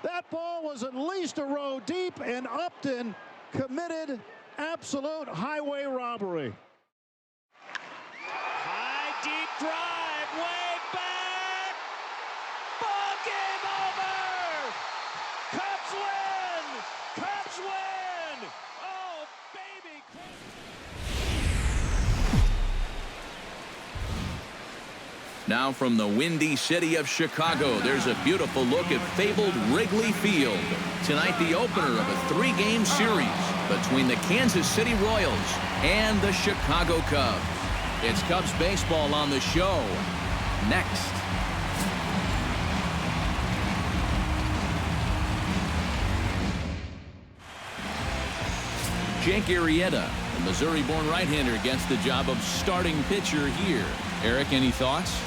That ball was at least a row deep, and Upton committed absolute highway robbery. High, deep drive, way back. Ball game over. Cubs win. Cubs win. Oh, baby. Now from the windy city of Chicago, there's a beautiful look at fabled Wrigley Field. Tonight, the opener of a 3-game series between the Kansas City Royals and the Chicago Cubs. It's Cubs baseball on the show. Next. Jake Arrieta, the Missouri-born right-hander, gets the job of starting pitcher here. Eric, any thoughts?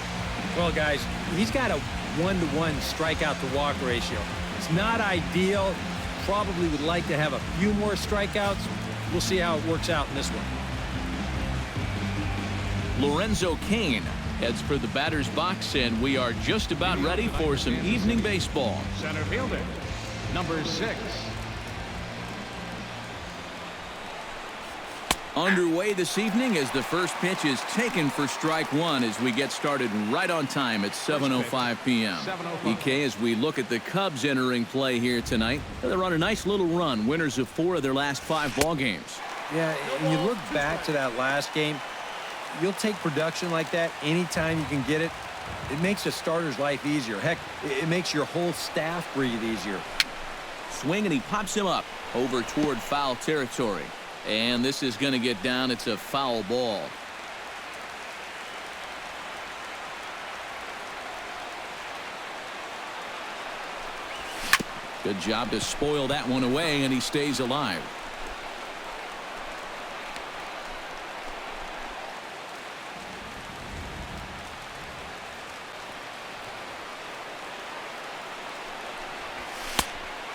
Well, guys, he's got a 1-to-1 strikeout-to-walk ratio. It's not ideal. Probably would like to have a few more strikeouts. We'll see how it works out in this one. Lorenzo Cain heads for the batter's box, and we are just about ready for some evening baseball. Center fielder, number 6. Underway this evening as the first pitch is taken for strike one as we get started right on time at 7:05 p.m. EK, as we look at the Cubs entering play here tonight, they're on a nice little run, winners of 4 of their last 5 ball games. Yeah, and you look back to that last game, you'll take production like that anytime you can get it. It makes a starter's life easier. Heck, it makes your whole staff breathe easier. Swing, and he pops him up over toward foul territory. And this is going to get down. It's a foul ball. Good job to spoil that one away, and he stays alive.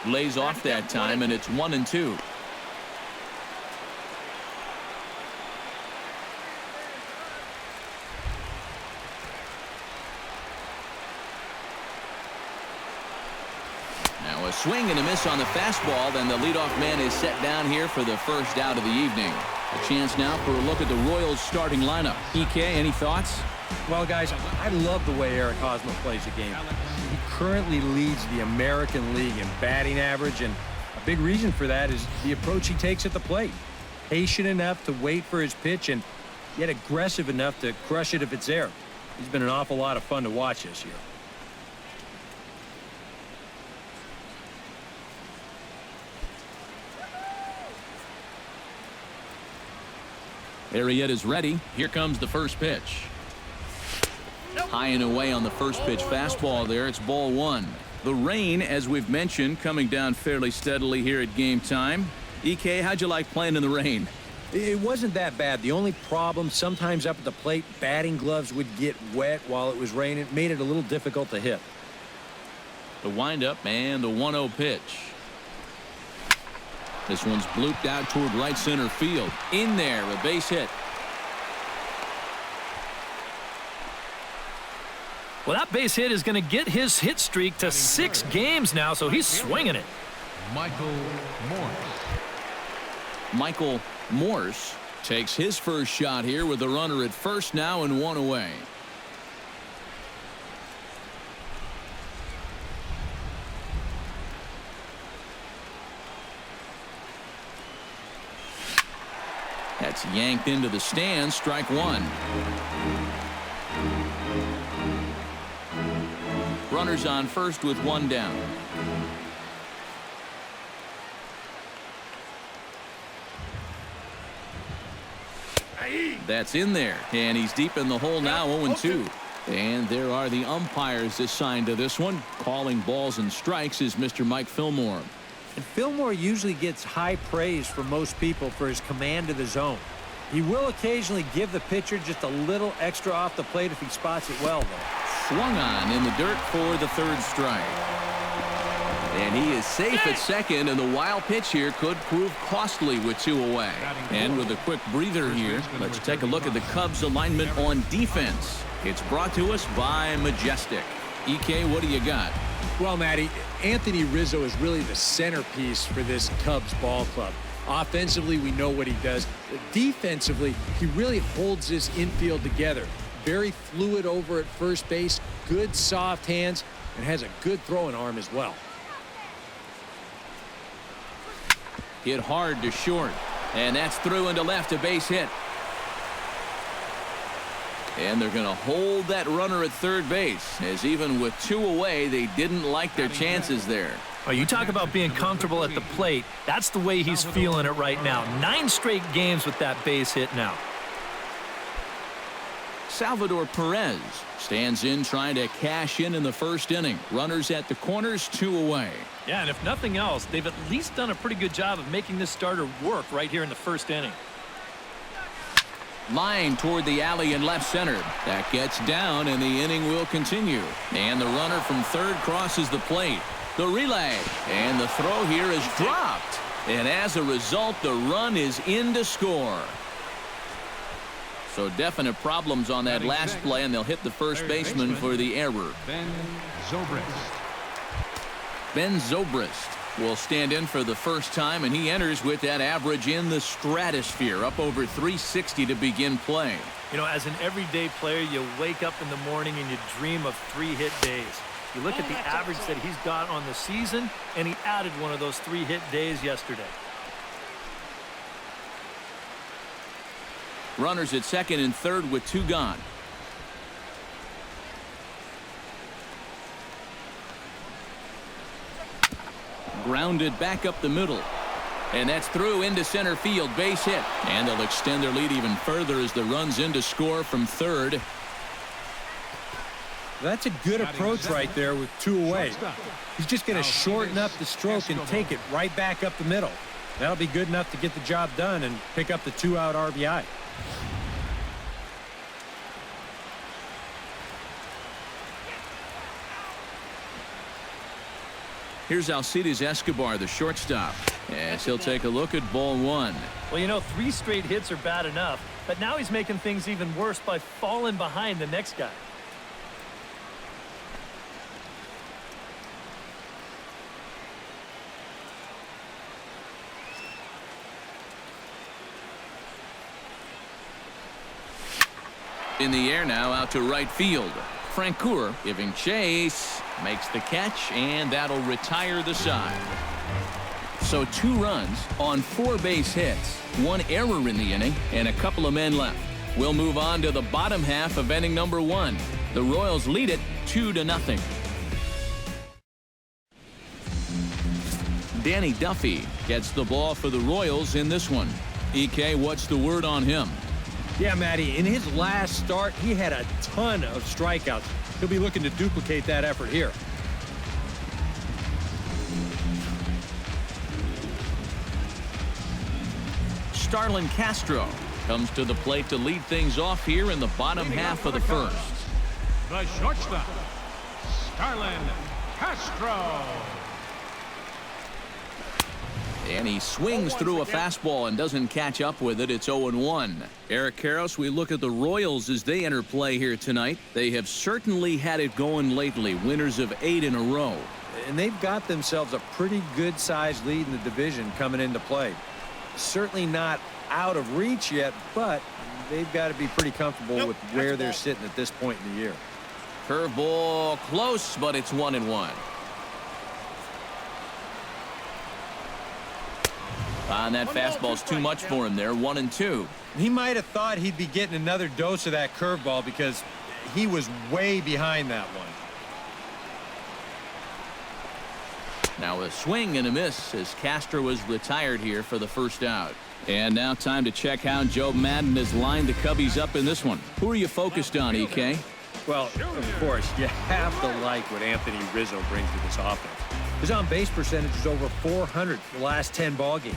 Lays off that time, and it's 1-2. Now a swing and a miss on the fastball. Then the leadoff man is set down here for the first out of the evening. A chance now for a look at the Royals starting lineup. EK, any thoughts? Well, guys, I love the way Eric Hosmer plays the game. He currently leads the American League in batting average, and a big reason for that is the approach he takes at the plate. Patient enough to wait for his pitch, and yet aggressive enough to crush it if it's there. He's been an awful lot of fun to watch this year. Arrieta is ready. Here comes the first pitch. High and away on the first pitch fastball there. It's ball 1. The rain, as we've mentioned, coming down fairly steadily here at game time. EK, how'd you like playing in the rain? It wasn't that bad. The only problem, sometimes up at the plate, batting gloves would get wet while it was raining. It made it a little difficult to hit. The windup and the 1-0 pitch. This one's blooped out toward right center field. In there, a base hit. Well, that base hit is going to get his hit streak to 6 games now, so he's swinging it. Michael Morse takes his first shot here with a runner at first now and 1 away. That's yanked into the stands. Strike 1. Runners on first with 1 down. That's in there, and he's deep in the hole now. 0-2. And there are the umpires assigned to this one. Calling balls and strikes is Mr. Mike Fillmore. And Fillmore usually gets high praise from most people for his command of the zone. He will occasionally give the pitcher just a little extra off the plate if he spots it well, though. Swung on in the dirt for the 3rd strike. And he is safe at second, and the wild pitch here could prove costly with 2 away. And with a quick breather here, let's take a look at the Cubs alignment on defense. It's brought to us by Majestic. EK, what do you got? Well, Matty, Anthony Rizzo is really the centerpiece for this Cubs ball club. Offensively, we know what he does. Defensively, he really holds this infield together. Very fluid over at first base, good soft hands, and has a good throwing arm as well. Hit hard to short, and that's through into left, a base hit. And they're going to hold that runner at third base, as even with 2 away, they didn't like their chances there. Oh, you talk about being comfortable at the plate. That's the way he's feeling it right now. 9 straight games with that base hit now. Salvador Perez stands in trying to cash in the first inning. Runners at the corners, 2 away. Yeah, and if nothing else, they've at least done a pretty good job of making this starter work right here in the first inning. Line toward the alley in left center. That gets down, and the inning will continue. And the runner from third crosses the plate. The relay, and the throw here is dropped. And as a result, the run is in to score. So definite problems on that last play, and they'll hit the first baseman for the error. Ben Zobrist will stand in for the first time, and he enters with that average in the stratosphere, up over 360 to begin play. You know, as an everyday player, you wake up in the morning and you dream of 3-hit days. You look at the average that he's got on the season, and he added one of those 3-hit days yesterday. Runners at second and third with 2 gone. Grounded back up the middle. And that's through into center field, base hit. And they'll extend their lead even further as the run's in to score from third. That's a good approach right there with 2 away. He's just going to shorten up the stroke and take it right back up the middle. That'll be good enough to get the job done and pick up the 2-out RBI. Here's Alcides Escobar, the shortstop, as he'll take a look at ball 1. Well, you know, 3 straight hits are bad enough, but now he's making things even worse by falling behind the next guy. In the air now, out to right field. Francoeur giving chase, makes the catch, and that'll retire the side. So 2 runs on 4 base hits, 1 error in the inning, and a couple of men left. We'll move on to the bottom half of inning number 1. The Royals lead it 2-0. Danny Duffy gets the ball for the Royals in this one. EK, what's the word on him? Yeah, Matty, in his last start, he had a ton of strikeouts. He'll be looking to duplicate that effort here. Starlin Castro comes to the plate to lead things off here in the bottom half of the first. The shortstop, Starlin Castro. And he swings through a fastball and doesn't catch up with it. It's 0-1. Eric Karros, we look at the Royals as they enter play here tonight. They have certainly had it going lately, winners of 8 in a row. And they've got themselves a pretty good-sized lead in the division coming into play. Certainly not out of reach yet, but they've got to be pretty comfortable with where they're sitting at this point in the year. Curveball close, but it's 1-1. And that fastball's too much for him there, 1-2. He might have thought he'd be getting another dose of that curveball because he was way behind that one. Now a swing and a miss as Castro is retired here for the first out. And now time to check how Joe Madden has lined the Cubbies up in this one. Who are you focused on, EK? Well, of course, you have to like what Anthony Rizzo brings to this offense. His on-base percentage is over 400 for the last 10 ball games.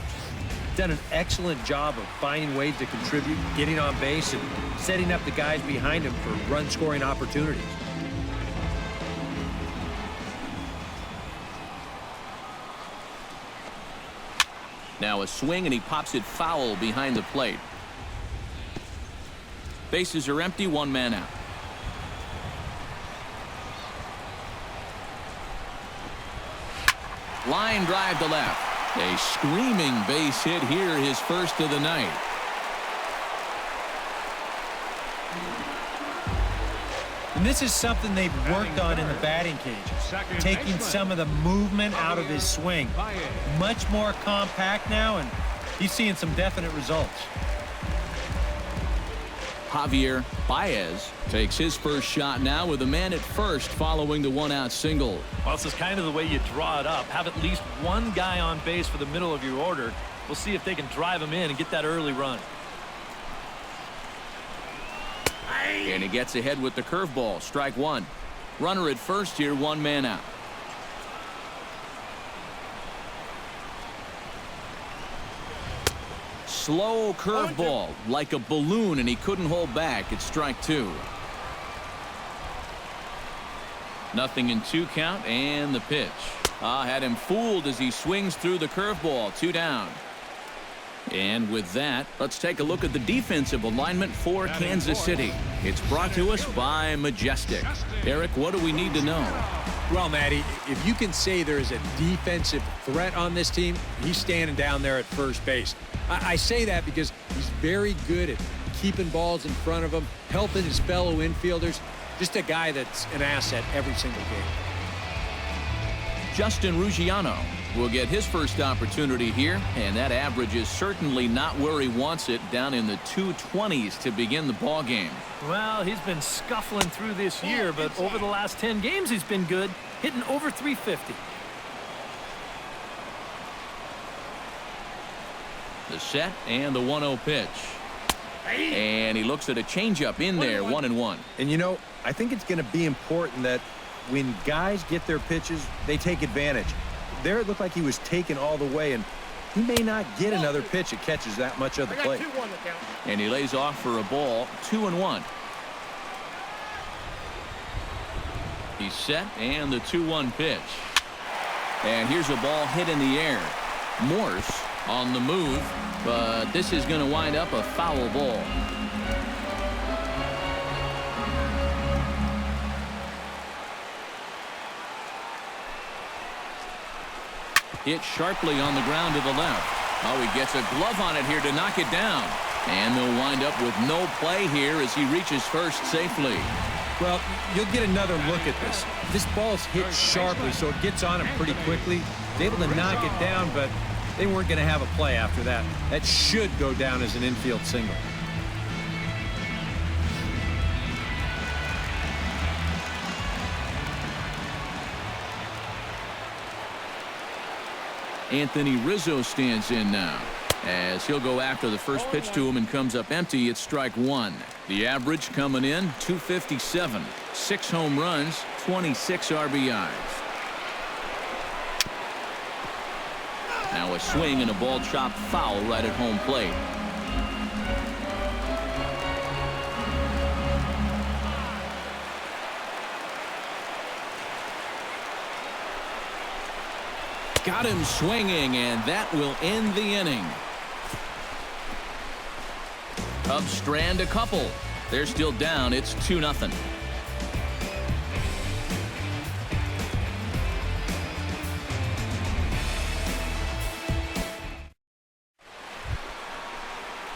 Done an excellent job of finding ways to contribute, getting on base, and setting up the guys behind him for run-scoring opportunities. Now a swing, and he pops it foul behind the plate. Bases are empty, 1 man out. Line drive to left. A screaming base hit here, his first of the night. And this is something they've worked on in the batting cage, taking some of the movement out of his swing. Much more compact now, and he's seeing some definite results. Javier Baez takes his first shot now with a man at first following the one-out single. Well, this is kind of the way you draw it up. Have at least one guy on base for the middle of your order. We'll see if they can drive him in and get that early run. And he gets ahead with the curveball. Strike one. Runner at first here, one man out. Slow curveball like a balloon, and he couldn't hold back. It's strike two. Nothing in 2 count, and the pitch. Had him fooled as he swings through the curveball. 2 down. And with that, let's take a look at the defensive alignment for Kansas City. It's brought to us by Majestic. Eric, what do we need to know? Well, Matty, if you can say there is a defensive threat on this team, he's standing down there at first base. I say that because he's very good at keeping balls in front of him, helping his fellow infielders. Just a guy that's an asset every single game. Justin Ruggiano will get his first opportunity here, and that average is certainly not where he wants it, down in the 220s to begin the ball game. Well, he's been scuffling through this year, but over the last 10 games he's been good, hitting over 350. The set and the 1-0 pitch. And he looks at a changeup in there, 1-1. And you know, I think it's going to be important that when guys get their pitches, they take advantage. There it looked like he was taken all the way, and he may not get another pitch that catches that much of the plate. And he lays off for a ball, 2-1. He's set, and the 2-1 pitch. And here's a ball hit in the air. Morse on the move, but this is going to wind up a foul ball. Hit sharply on the ground to the left. Oh, he gets a glove on it here to knock it down. And they'll wind up with no play here as he reaches first safely. Well, you'll get another look at this. This ball's hit sharply, so it gets on him pretty quickly. He's able to knock it down, but they weren't going to have a play after that. That should go down as an infield single. Anthony Rizzo stands in now, as he'll go after the first pitch to him and comes up empty. It's strike one. The average coming in 257, 6 home runs, 26 RBIs. Now a swing and a ball chopped foul right at home plate. Got him swinging, and that will end the inning. Cubs strand a couple. They're still down. It's 2-0.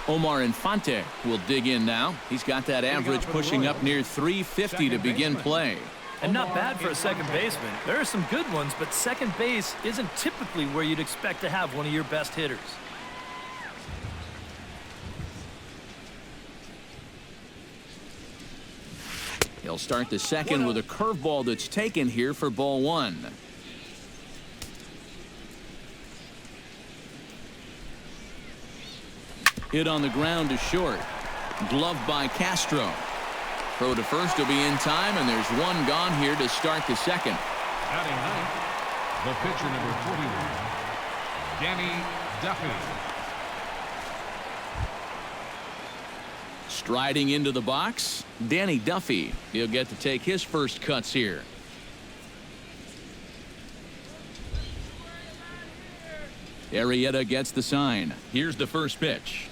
Omar Infante will dig in now. He's got that average pushing up near 350 to begin play. And not bad for a second baseman. There are some good ones, but second base isn't typically where you'd expect to have one of your best hitters. He'll start the second with a curveball that's taken here for ball one. Hit on the ground to short. Gloved by Castro. Throw to first will be in time, and there's one gone here to start the second. Batting ninth, the pitcher number 41, Danny Duffy. Striding into the box, Danny Duffy. He'll get to take his first cuts here. Arrieta gets the sign. Here's the first pitch.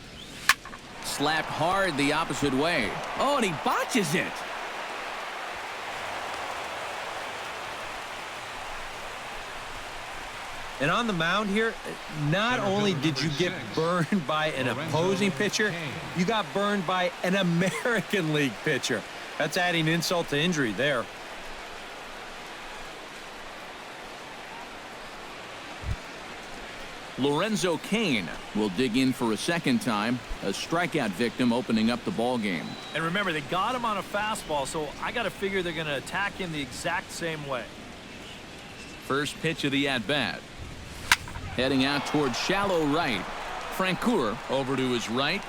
Slapped hard the opposite way. Oh, and he botches it. And on the mound here, not only did you get burned by an opposing pitcher, you got burned by an American League pitcher. That's adding insult to injury there. Lorenzo Cain will dig in for a second time, a strikeout victim opening up the ball game. And remember, they got him on a fastball, so I got to figure they're going to attack him the exact same way. First pitch of the at-bat. Heading out towards shallow right. Francoeur over to his right.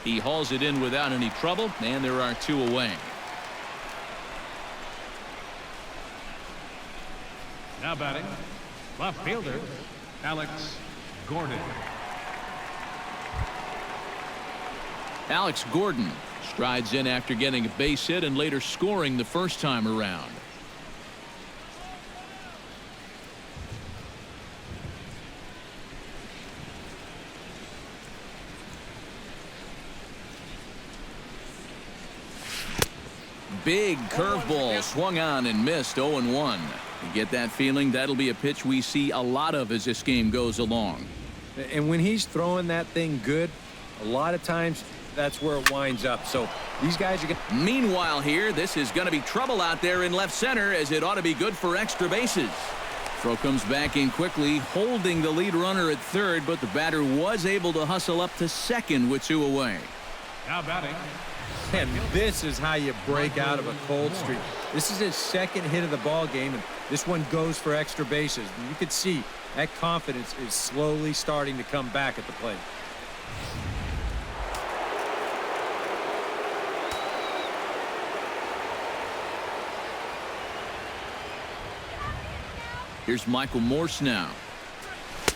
He hauls it in without any trouble, and there are 2 away. Now batting, left fielder, Alex Gordon. Alex Gordon strides in after getting a base hit and later scoring the first time around. Big curveball swung on and missed. 0-1. You get that feeling that'll be a pitch we see a lot of as this game goes along. And when he's throwing that thing good, a lot of times that's where it winds up. So these guys are going. Meanwhile here, this is going to be trouble out there in left center, as it ought to be good for extra bases. Throw comes back in quickly, holding the lead runner at third, but the batter was able to hustle up to second with 2 away. Now batting. And this is how you break out of a cold streak. This is his second hit of the ball game, and this one goes for extra bases. And you can see that confidence is slowly starting to come back at the plate. Here's Michael Morse now,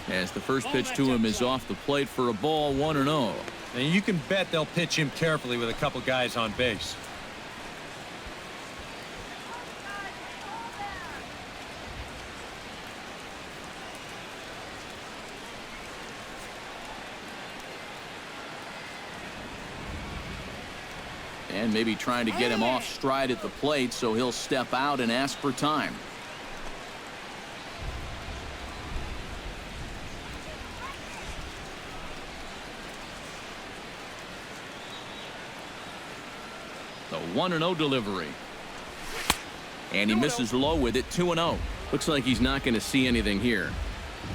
as the first pitch to him is off the plate for a ball. 1-0. And you can bet they'll pitch him carefully with a couple guys on base. And maybe trying to get him off stride at the plate, so he'll step out and ask for time. The 1-0 delivery. And he misses low with it. 2-0. Looks like he's not going to see anything here.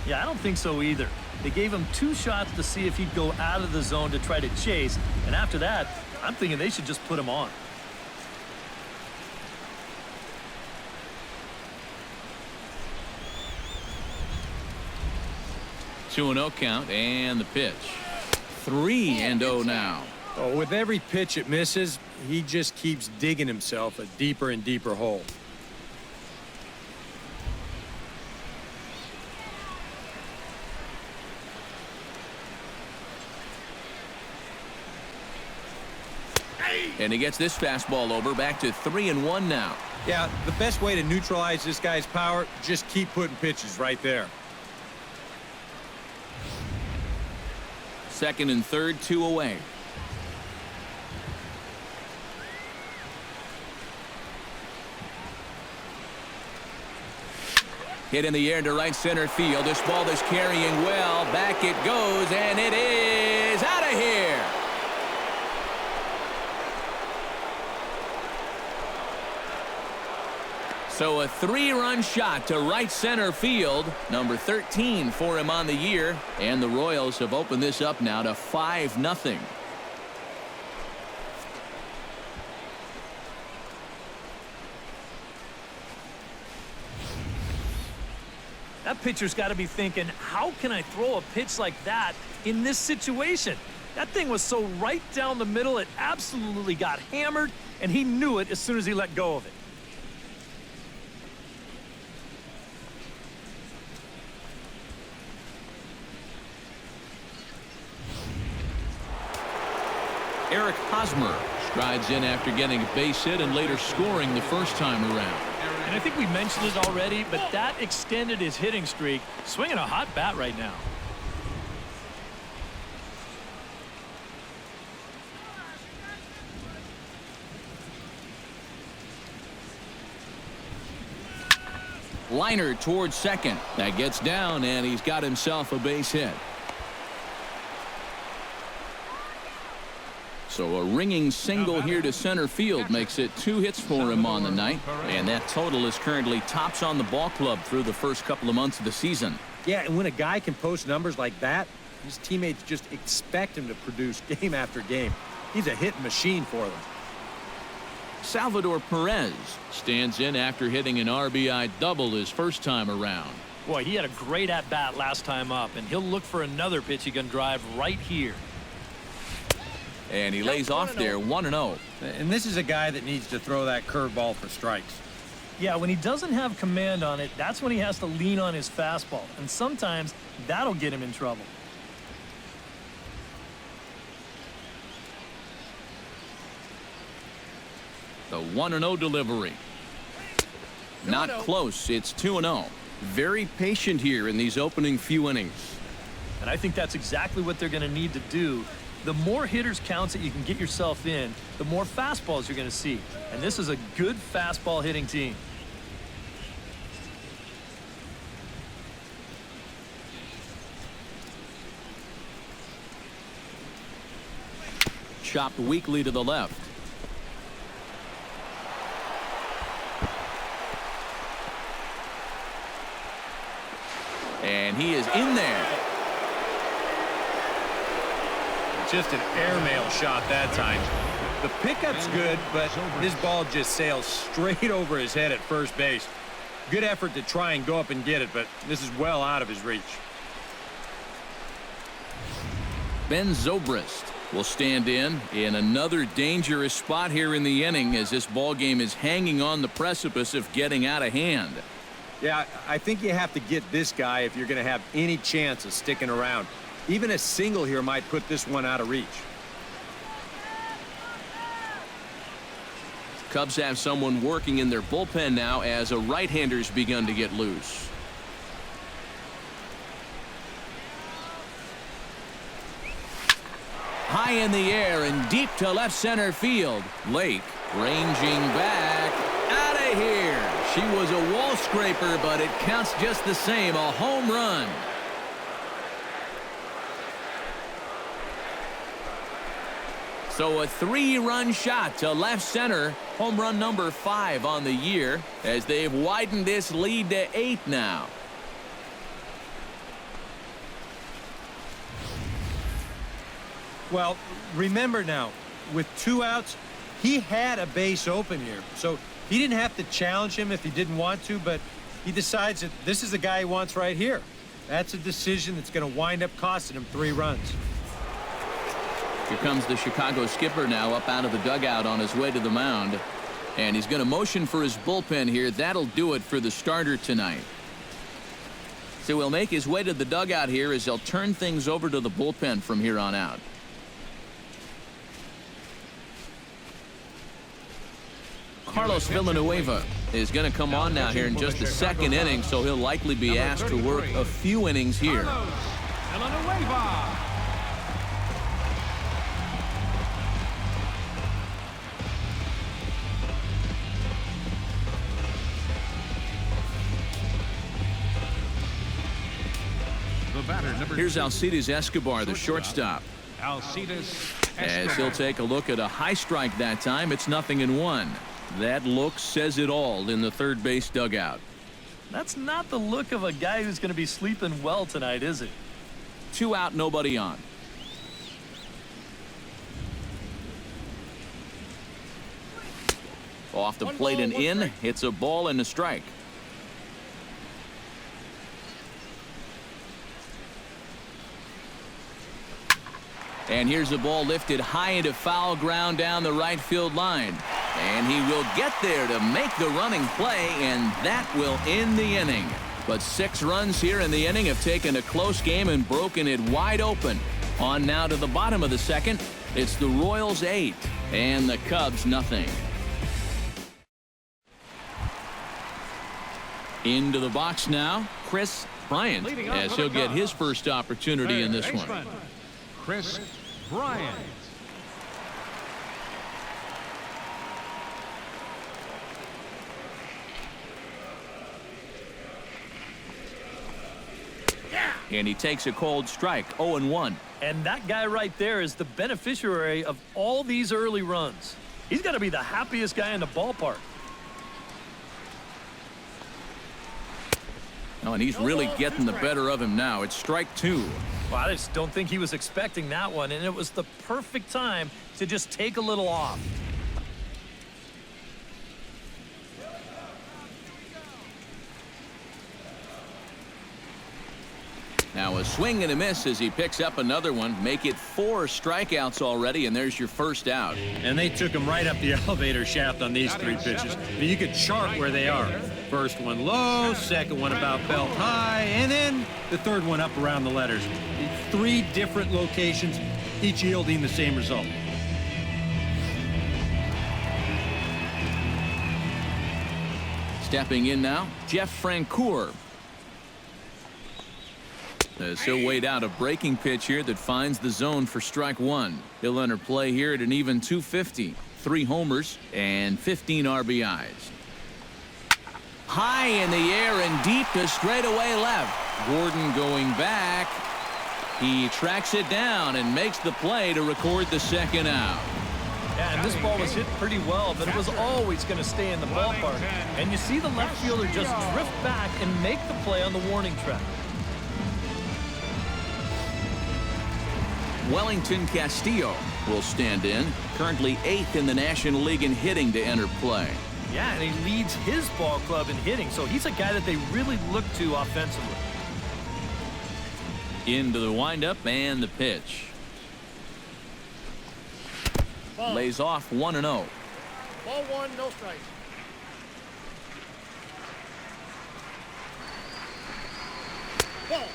Yeah, I don't think so either. They gave him 2 shots to see if he'd go out of the zone to try to chase. And after that, I'm thinking they should just put him on. Two 2-0 count, and the pitch. 3-0 now. Oh, with every pitch it misses, he just keeps digging himself a deeper and deeper hole. And he gets this fastball over. Back to 3-1 now. Yeah, the best way to neutralize this guy's power, just keep putting pitches right there. Second and third, 2 away. Hit in the air to right center field. This ball is carrying well. Back it goes, and it is out of here. So a 3-run shot to right center field. Number 13 for him on the year. And the Royals have opened this up now to 5-0. That pitcher's got to be thinking, how can I throw a pitch like that in this situation? That thing was so right down the middle, it absolutely got hammered, and he knew it as soon as he let go of it. Eric Hosmer strides in after getting a base hit and later scoring the first time around. And I think we mentioned it already, but that extended his hitting streak. Swinging a hot bat right now. Liner towards second. That gets down, and he's got himself a base hit. So a ringing single here to center field makes it 2 hits for him on the night. And that total is currently tops on the ball club through the first couple of months of the season. Yeah, and when a guy can post numbers like that, his teammates just expect him to produce game after game. He's a hit machine for them. Salvador Perez stands in after hitting an RBI double his first time around. Boy, he had a great at-bat last time up, and he'll look for another pitch he can drive right here. And he lays off there 1-0. And this is a guy that needs to throw that curveball for strikes. Yeah, when he doesn't have command on it, that's when he has to lean on his fastball. And sometimes that'll get him in trouble. The 1-0 delivery. Not close. It's 2-0. Very patient here in these opening few innings. And I think that's exactly what they're going to need to do. The more hitters counts that you can get yourself in, the more fastballs you're going to see. And this is a good fastball hitting team. Chopped weakly to the left. And he is in there. Just an airmail shot that time. The pickup's good, but this ball just sails straight over his head at first base. Good effort to try and go up and get it, but this is well out of his reach. Ben Zobrist will stand in another dangerous spot here in the inning as this ball game is hanging on the precipice of getting out of hand. Yeah, I think you have to get this guy if you're going to have any chance of sticking around. Even a single here might put this one out of reach. Cubs have someone working in their bullpen now as a right-hander's begun to get loose. High in the air and deep to left center field. Lake ranging back. Out of here. She was a wall scraper, but it counts just the same. A home run. So a 3-run shot to left center. Home run number 5 on the year as they've widened this lead to 8 now. Well, remember now, with 2 outs, he had a base open here. So he didn't have to challenge him if he didn't want to, but he decides that this is the guy he wants right here. That's a decision that's going to wind up costing him 3 runs. Here comes the Chicago skipper now up out of the dugout on his way to the mound. And he's going to motion for his bullpen here. That'll do it for the starter tonight. So he'll make his way to the dugout here as they'll turn things over to the bullpen from here on out. Carlos Villanueva is going to come on now here in just the second inning, so he'll likely be asked to work a few innings here. Villanueva. Here's Alcides Escobar, the shortstop. Alcides As he'll take a look at a high strike that time. It's 0-1. That look says it all in the third base dugout. That's not the look of a guy who's going to be sleeping well tonight, is it? 2 out, nobody on. Off the plate and in. It's a ball and a strike. And here's a ball lifted high into foul ground down the right field line. And he will get there to make the running play, and that will end the inning. But 6 runs here in the inning have taken a close game and broken it wide open. On now to the bottom of the second. It's the Royals 8 and the Cubs nothing. Into the box now, Chris Bryant, as he'll get his first opportunity in this one. Chris Bryant. And he takes a cold strike, 0-1. And that guy right there is the beneficiary of all these early runs. He's got to be the happiest guy in the ballpark. Oh, and he's really getting the better of him now. It's strike 2. Well, I just don't think he was expecting that one, and it was the perfect time to just take a little off. Now a swing and a miss as he picks up another one. Make it 4 strikeouts already, and there's your first out. And they took him right up the elevator shaft on these 3 pitches. You could chart where they are. First one low, second one about belt high, and then the third one up around the letters. 3 different locations, each yielding the same result. Stepping in now, Jeff Francoeur. As he'll wait out a breaking pitch here that finds the zone for strike 1. He'll enter play here at an even 250. 3 homers and 15 RBIs. High in the air and deep to straightaway left. Gordon going back. He tracks it down and makes the play to record the second out. Yeah, and this ball was hit pretty well, but it was always going to stay in the ballpark. And you see the left fielder just drift back and make the play on the warning track. Wellington Castillo will stand in, currently 8th in the National League in hitting to enter play. Yeah, and he leads his ball club in hitting, so he's a guy that they really look to offensively. Into the windup and the pitch. Lays off 1-0. Ball 1, no strike.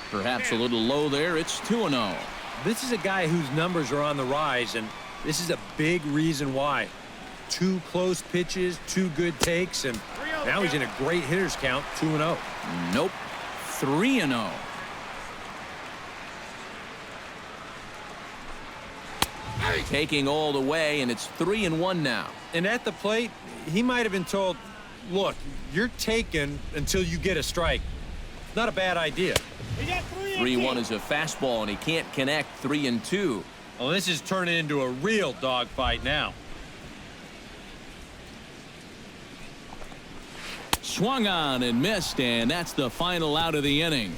Perhaps a little low there. It's 2-0. This is a guy whose numbers are on the rise, and this is a big reason why. 2 close pitches, 2 good takes, and now he's in a great hitter's count, 2-0. Nope, 3-0. Taking all the way, and it's 3-1 now. And at the plate, he might have been told, look, you're taken until you get a strike. Not a bad idea. 3-1 is a fastball, and he can't connect. 3-2. Well, this is turning into a real dogfight now. Swung on and missed, and that's the final out of the inning.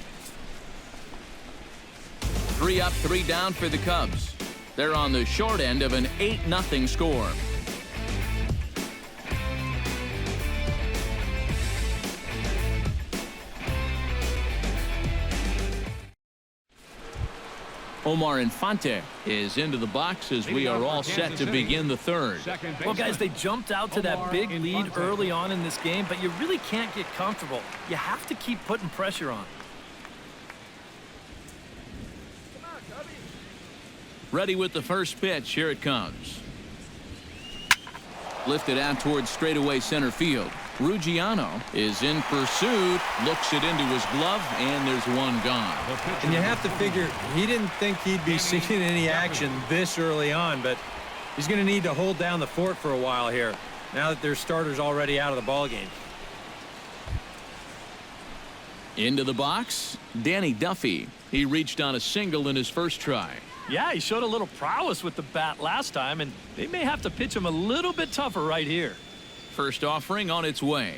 3 up, 3 down for the Cubs. They're on the short end of an 8-0 score. Omar Infante is into the box as we are all set to begin the third. Well, guys, they jumped out to that big lead early on in this game, but you really can't get comfortable. You have to keep putting pressure on. Ready with the first pitch. Here it comes. Lifted out towards straightaway center field. Ruggiano is in pursuit, looks it into his glove, and there's one gone. And you have to figure he didn't think he'd be seeing any action this early on, but he's going to need to hold down the fort for a while here now that their starter's already out of the ballgame. Into the box, Danny Duffy. He reached on a single in his first try. Yeah, he showed a little prowess with the bat last time, and they may have to pitch him a little bit tougher right here. First offering on its way.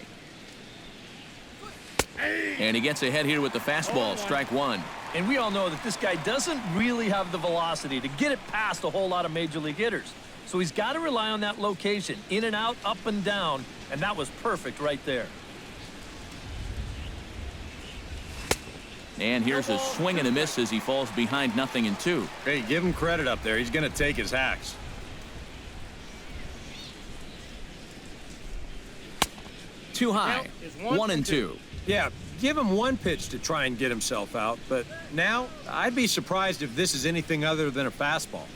And he gets ahead here with the fastball, strike 1. And we all know that this guy doesn't really have the velocity to get it past a whole lot of major league hitters. So he's got to rely on that location, in and out, up and down, and that was perfect right there. And here's a swing and a miss as he falls behind 0-2. Hey, give him credit up there. He's going to take his hacks. Too high, 1-2. Yeah, give him one pitch to try and get himself out, but now I'd be surprised if this is anything other than a fastball.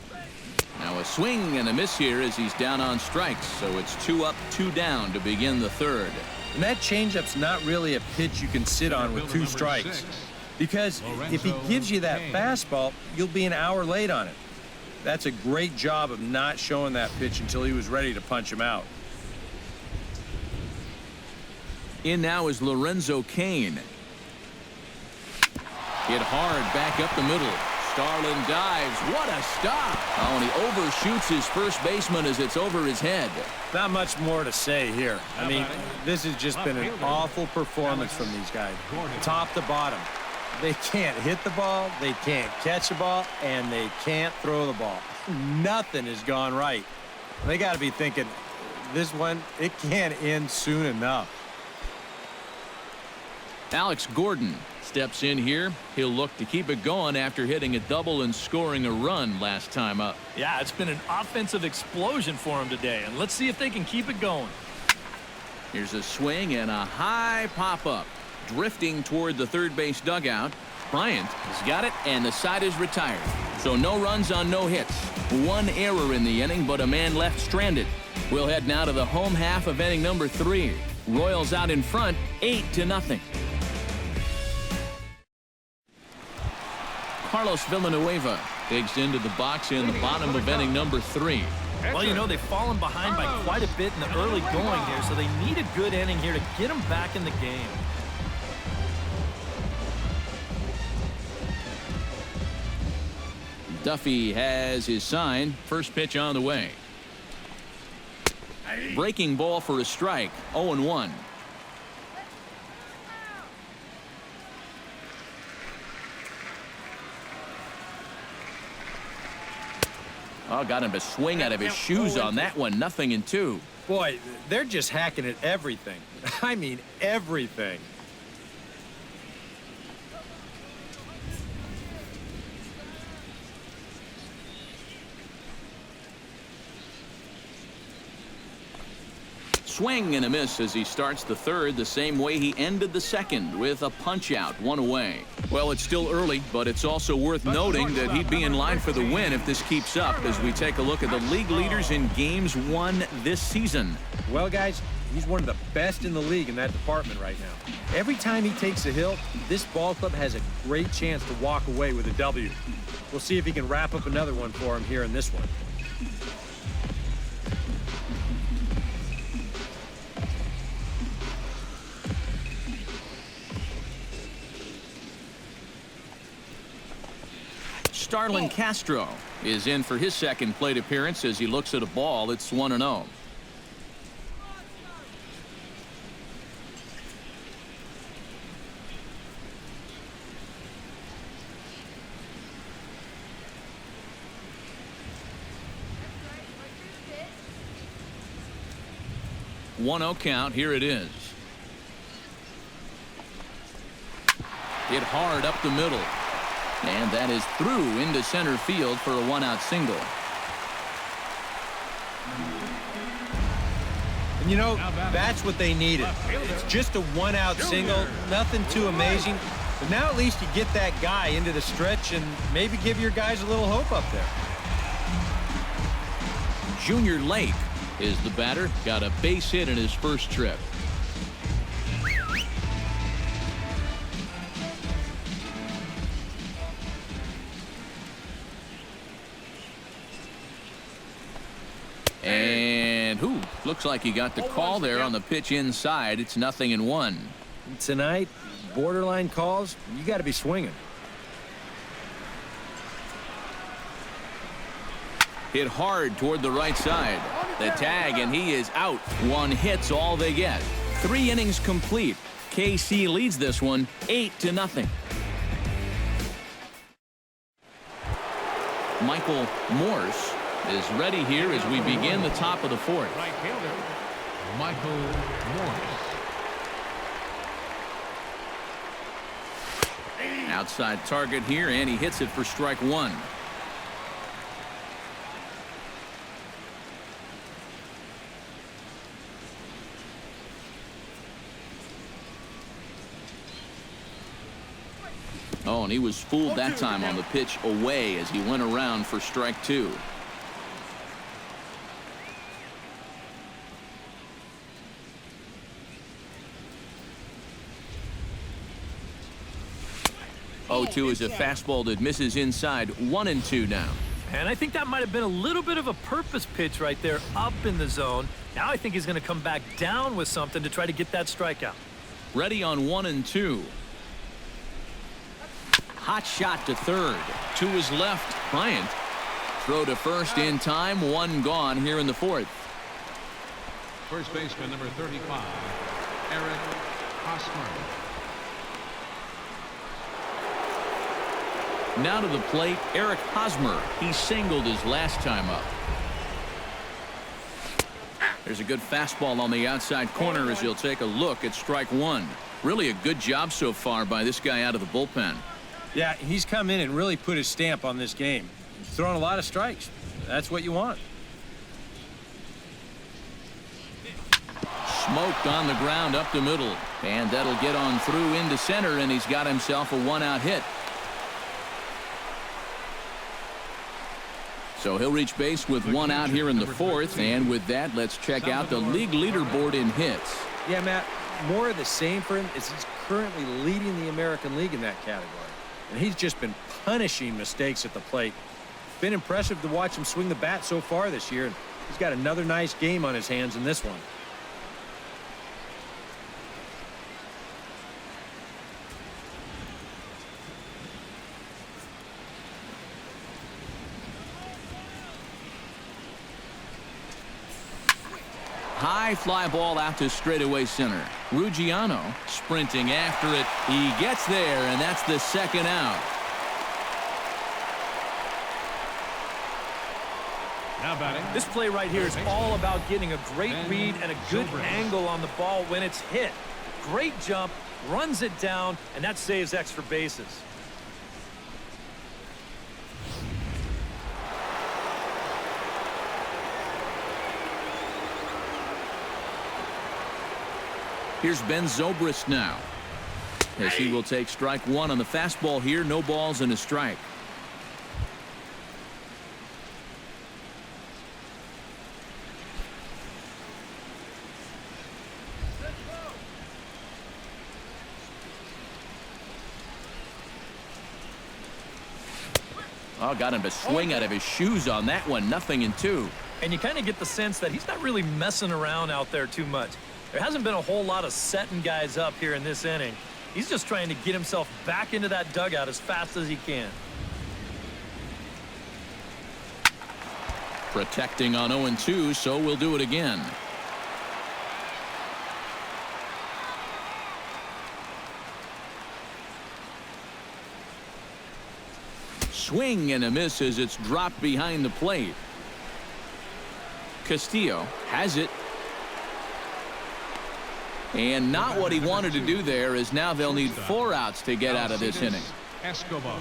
Now a swing and a miss here as he's down on strikes, so it's 2 up, 2 down to begin the third. And that changeup's not really a pitch you can sit on with 2 strikes, because if he gives you that fastball, you'll be an hour late on it. That's a great job of not showing that pitch until he was ready to punch him out. In now is Lorenzo Cain. Hit hard back up the middle. Starlin dives. What a stop. Oh, and he overshoots his first baseman as it's over his head. Not much more to say here. I mean, this has just been an awful performance from these guys, top to bottom. They can't hit the ball, they can't catch the ball, and they can't throw the ball. Nothing has gone right. They got to be thinking, this one, it can't end soon enough. Alex Gordon steps in here. He'll look to keep it going after hitting a double and scoring a run last time up. Yeah, it's been an offensive explosion for him today, and let's see if they can keep it going. Here's a swing and a high pop-up. Drifting toward the third base dugout. Bryant has got it, and the side is retired. So no runs on no hits. One error in the inning, but a man left stranded. We'll head now to the home half of inning number 3. Royals out in front, 8-0. Carlos Villanueva digs into the box in the bottom of inning number 3. Well, you know, they've fallen behind by quite a bit in the early going here, so they need a good inning here to get them back in the game. Duffy has his sign. First pitch on the way. Breaking ball for a strike. 0-1. Oh, got him to swing out of his shoes on that one. 0-2. Boy, they're just hacking at everything. I mean, everything. Swing and a miss as he starts the third the same way he ended the second, with a punch out, 1 away. Well, it's still early, but it's also worth noting that he'd be in line for the win if this keeps up as we take a look at the league leaders in games won this season. Well, guys, he's one of the best in the league in that department right now. Every time he takes a hill, this ball club has a great chance to walk away with a W. We'll see if he can wrap up another one for him here in this one. Starlin Castro is in for his second plate appearance as he looks at a ball. It's 1-0. One-0 count. Here it is. Hit hard up the middle. And that is through into center field for a 1-out single. And you know, that's what they needed. It's just a 1-out single, nothing too amazing. But now at least you get that guy into the stretch and maybe give your guys a little hope up there. Junior Lake is the batter. Got a base hit in his first trip. And looks like he got the call there on the pitch inside. It's 0-1. Tonight, borderline calls, you got to be swinging. Hit hard toward the right side. The tag, and he is out. 1 hit's all they get. 3 innings complete. KC leads this one 8-0. Michael Morse is ready here as we begin the top of the 4th. Right fielder, Michael Morse. Outside target here, and he hits it for strike 1. Oh, and he was fooled that time on the pitch away as he went around for strike 2. Oh, 2 is a fastball that misses inside. 1-2 now. And I think that might have been a little bit of a purpose pitch right there up in the zone. Now I think he's going to come back down with something to try to get that strikeout. Ready on 1-2. hot shot to third. To his left, Bryant. Throw to first in time. One gone here in the fourth. First baseman number 35, Eric Hosmer. Now to the plate, Eric Hosmer. He singled his last time up. There's a good fastball on the outside corner as he'll take a look at strike one. Really a good job so far by this guy out of the bullpen. Yeah, he's come in and really put his stamp on this game. He's thrown a lot of strikes. That's what you want. Smoked on the ground up the middle. And that'll get on through into center, and he's got himself a one-out hit. So he'll reach base with one out here in the fourth. And with that, let's check out the league leaderboard in hits. Yeah, Matt, more of the same for him is he's currently leading the American League in that category. And he's just been punishing mistakes at the plate. It's been impressive to watch him swing the bat so far this year. And he's got another nice game on his hands in this one. High fly ball out to straightaway center. Ruggiano sprinting after it. He gets there, and that's the second out. Now batting. This play right here is all about getting a great read and a good angle on the ball when it's hit. Great jump, runs it down, and that saves extra bases. Here's Ben Zobrist now, as he will take strike one on the fastball here. No balls and a strike. Oh, got him to swing out of his shoes on that one. 0-2. And you kind of get the sense that he's not really messing around out there too much. There hasn't been a whole lot of setting guys up here in this inning. He's just trying to get himself back into that dugout as fast as he can. Protecting on 0-2, so we'll do it again. Swing and a miss as it's dropped behind the plate. Castillo has it. And not what he wanted to do there, as now they'll need 4 outs to get out of this inning. Escobar.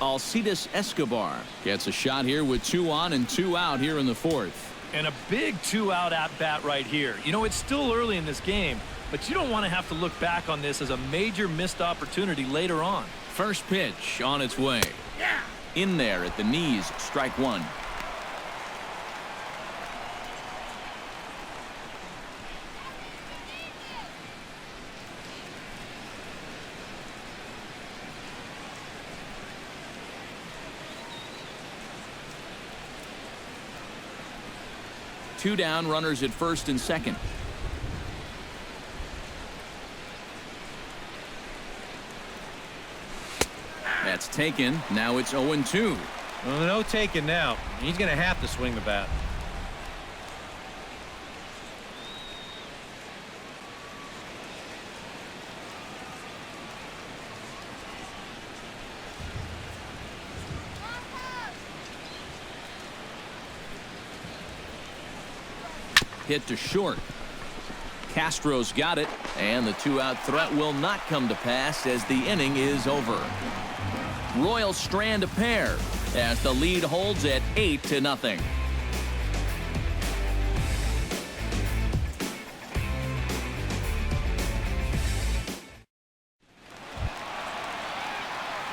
Alcides Escobar gets a shot here with 2 on and 2 out here in the fourth. And a big 2-out at-bat right here. You know, it's still early in this game, but you don't want to have to look back on this as a major missed opportunity later on. First pitch on its way. In there at the knees, strike one. Two down, runners at first and second. That's taken. Now it's 0-2. Well, no taking now. He's going to have to swing the bat. Hit to short. Castro's got it, and the 2-out threat will not come to pass as the inning is over. Royals strand a pair as the lead holds at 8-0.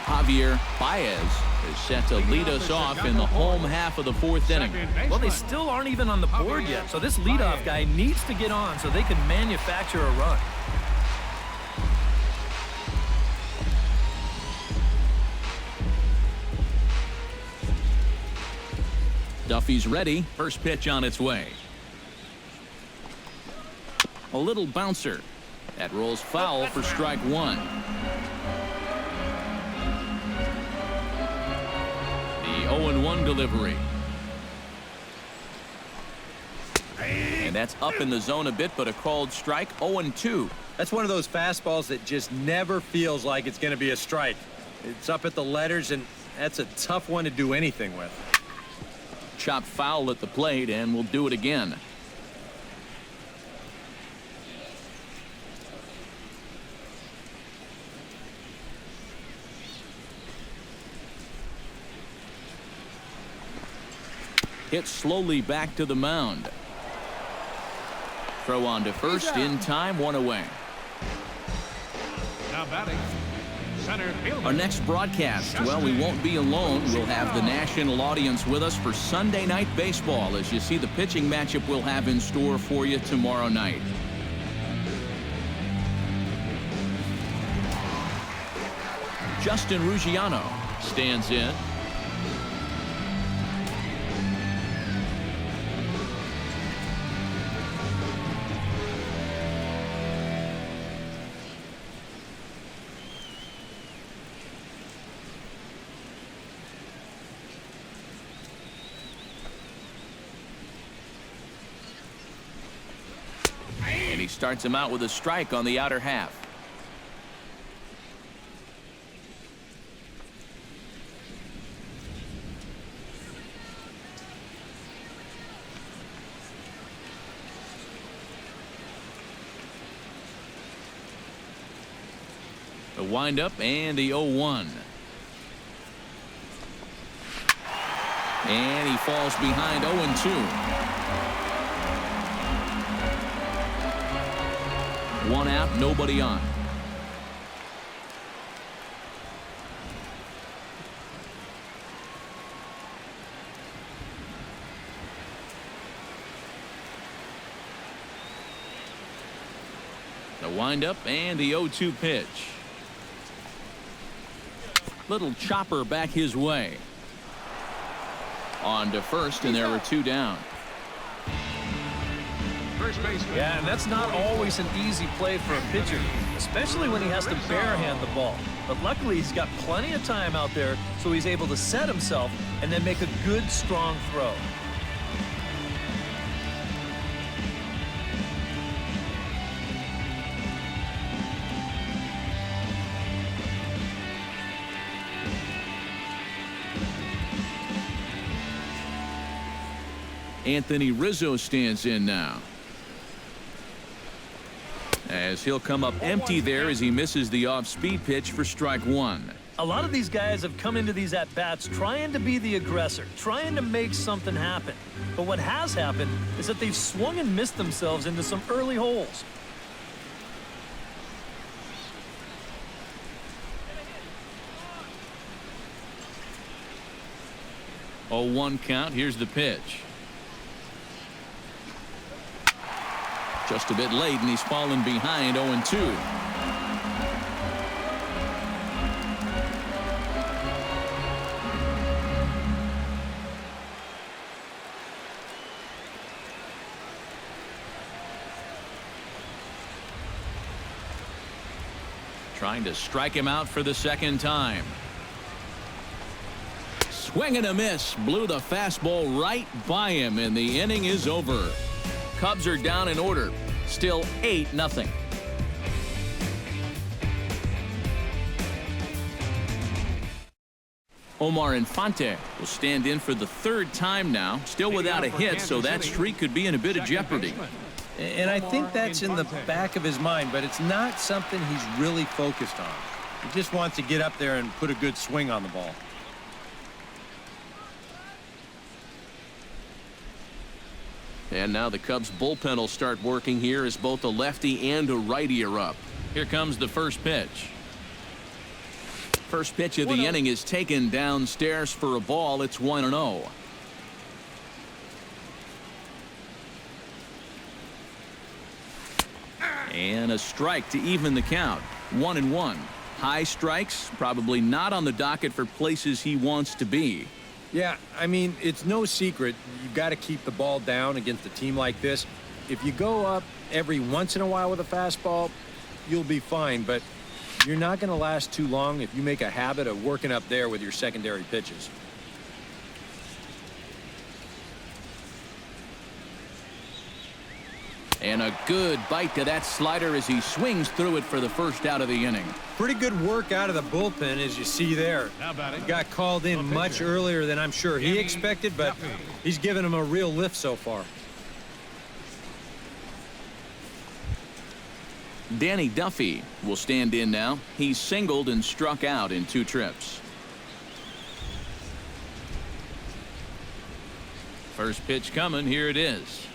Javier Baez is set to lead us off in the home half of the fourth inning. Well, they still aren't even on the board yet, so this leadoff guy needs to get on so they can manufacture a run. Duffy's ready. First pitch on its way. A little bouncer. That rolls foul for strike one. The 0-1 delivery. And that's up in the zone a bit, but a called strike. 0-2. That's one of those fastballs that just never feels like it's going to be a strike. It's up at the letters, and that's a tough one to do anything with. Chopped foul at the plate, and we'll do it again. Hit slowly back to the mound. Throw on to first in time, one away. Now batting, center fielder. Our next broadcast, well, we won't be alone. We'll have the national audience with us for Sunday Night Baseball as you see the pitching matchup we'll have in store for you tomorrow night. Justin Ruggiano stands in. And he starts him out with a strike on the outer half. The windup and the 0-1. And he falls behind 0-2. One out, nobody on. The windup and the 0-2 pitch. Little chopper back his way. On to first, and there are two down. First baseman. Yeah, and that's not always an easy play for a pitcher, especially when he has to barehand the ball. But luckily, he's got plenty of time out there, so he's able to set himself and then make a good, strong throw. Anthony Rizzo stands in now, as he'll come up empty there as he misses the off-speed pitch for strike one. A lot of these guys have come into these at-bats trying to be the aggressor, trying to make something happen. But what has happened is that they've swung and missed themselves into some early holes. Oh, 1 count. Here's the pitch. Just a bit late, and he's fallen behind 0-2. Trying to strike him out for the second time. Swing and a miss. Blew the fastball right by him, and the inning is over. Cubs are down in order. Still 8-0. Omar Infante will stand in for the third time now. Still without a hit, so that streak could be in a bit of jeopardy. And I think that's in the back of his mind, but it's not something he's really focused on. He just wants to get up there and put a good swing on the ball. And now the Cubs bullpen will start working here as both a lefty and a righty are up. Here comes the first pitch. First pitch of the inning is taken downstairs for a ball. It's 1-0. And a strike to even the count. 1-1. High strikes, probably not on the docket for places he wants to be. Yeah, I mean, it's no secret. You've got to keep the ball down against a team like this. If you go up every once in a while with a fastball, you'll be fine, but you're not going to last too long if you make a habit of working up there with your secondary pitches. And a good bite to that slider as he swings through it for the first out of the inning. Pretty good work out of the bullpen, as you see there. He got called in much earlier than I'm sure he expected, but he's given him a real lift so far. Danny Duffy will stand in now. He's singled and struck out in 2 trips. First pitch coming. Here it is.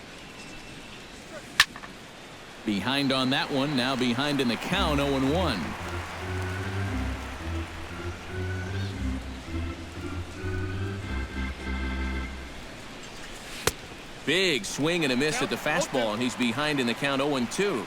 Behind on that one. Now behind in the count. 0-1. Big swing and a miss at the fastball, and he's behind in the count. 0-2.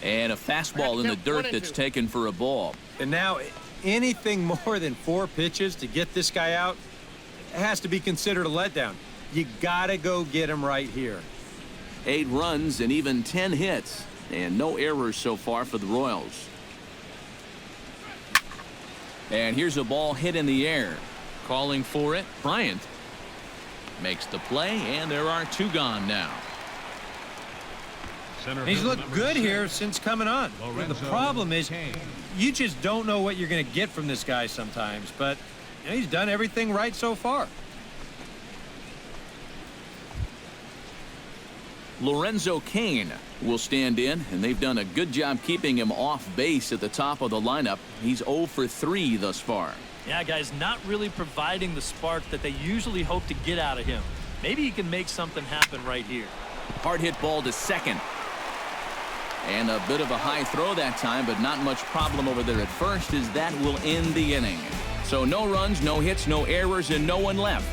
And a fastball in the dirt that's taken for a ball. And now anything more than 4 pitches to get this guy out has to be considered a letdown. You got to go get him right here. 8 runs and even 10 hits. And no errors so far for the Royals. And here's a ball hit in the air. Calling for it, Bryant makes the play, and there are 2 gone now. He's looked good here since coming on. The problem is you just don't know what you're going to get from this guy sometimes, but you know, he's done everything right so far. Lorenzo Cain will stand in, and they've done a good job keeping him off base at the top of the lineup. He's 0 for 3 thus far. Yeah, guys, not really providing the spark that they usually hope to get out of him. Maybe he can make something happen right here. Hard hit ball to second. And a bit of a high throw that time, but not much problem over there at first, as that will end the inning. So no runs, no hits, no errors, and no one left.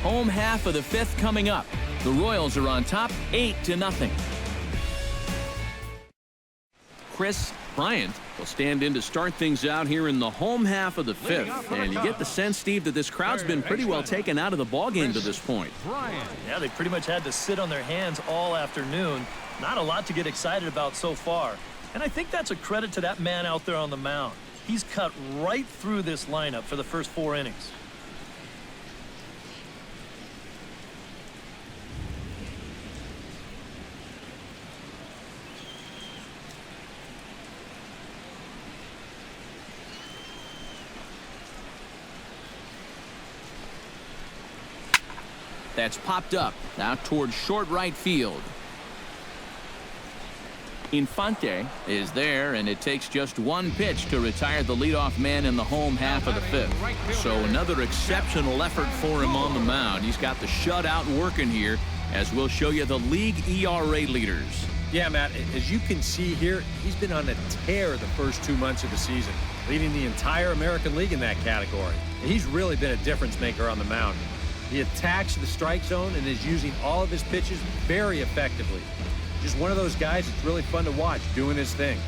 Home half of the 5th coming up. The Royals are on top 8-0. Chris Bryant will stand in to start things out here in the home half of the 5th. And you get the sense, Steve, that this crowd's been pretty well taken out of the ballgame to this point. Yeah, they pretty much had to sit on their hands all afternoon. Not a lot to get excited about so far. And I think that's a credit to that man out there on the mound. He's cut right through this lineup for the first 4 innings. That's popped up out towards short right field. Infante is there, and it takes just 1 pitch to retire the leadoff man in the home half of the 5th. So another exceptional effort for him on the mound. He's got the shutout working here, as we'll show you the league ERA leaders. Yeah, Matt, as you can see here, he's been on a tear the first 2 months of the season, leading the entire American League in that category. He's really been a difference maker on the mound. He attacks the strike zone and is using all of his pitches very effectively. Just one of those guys that's really fun to watch doing his thing.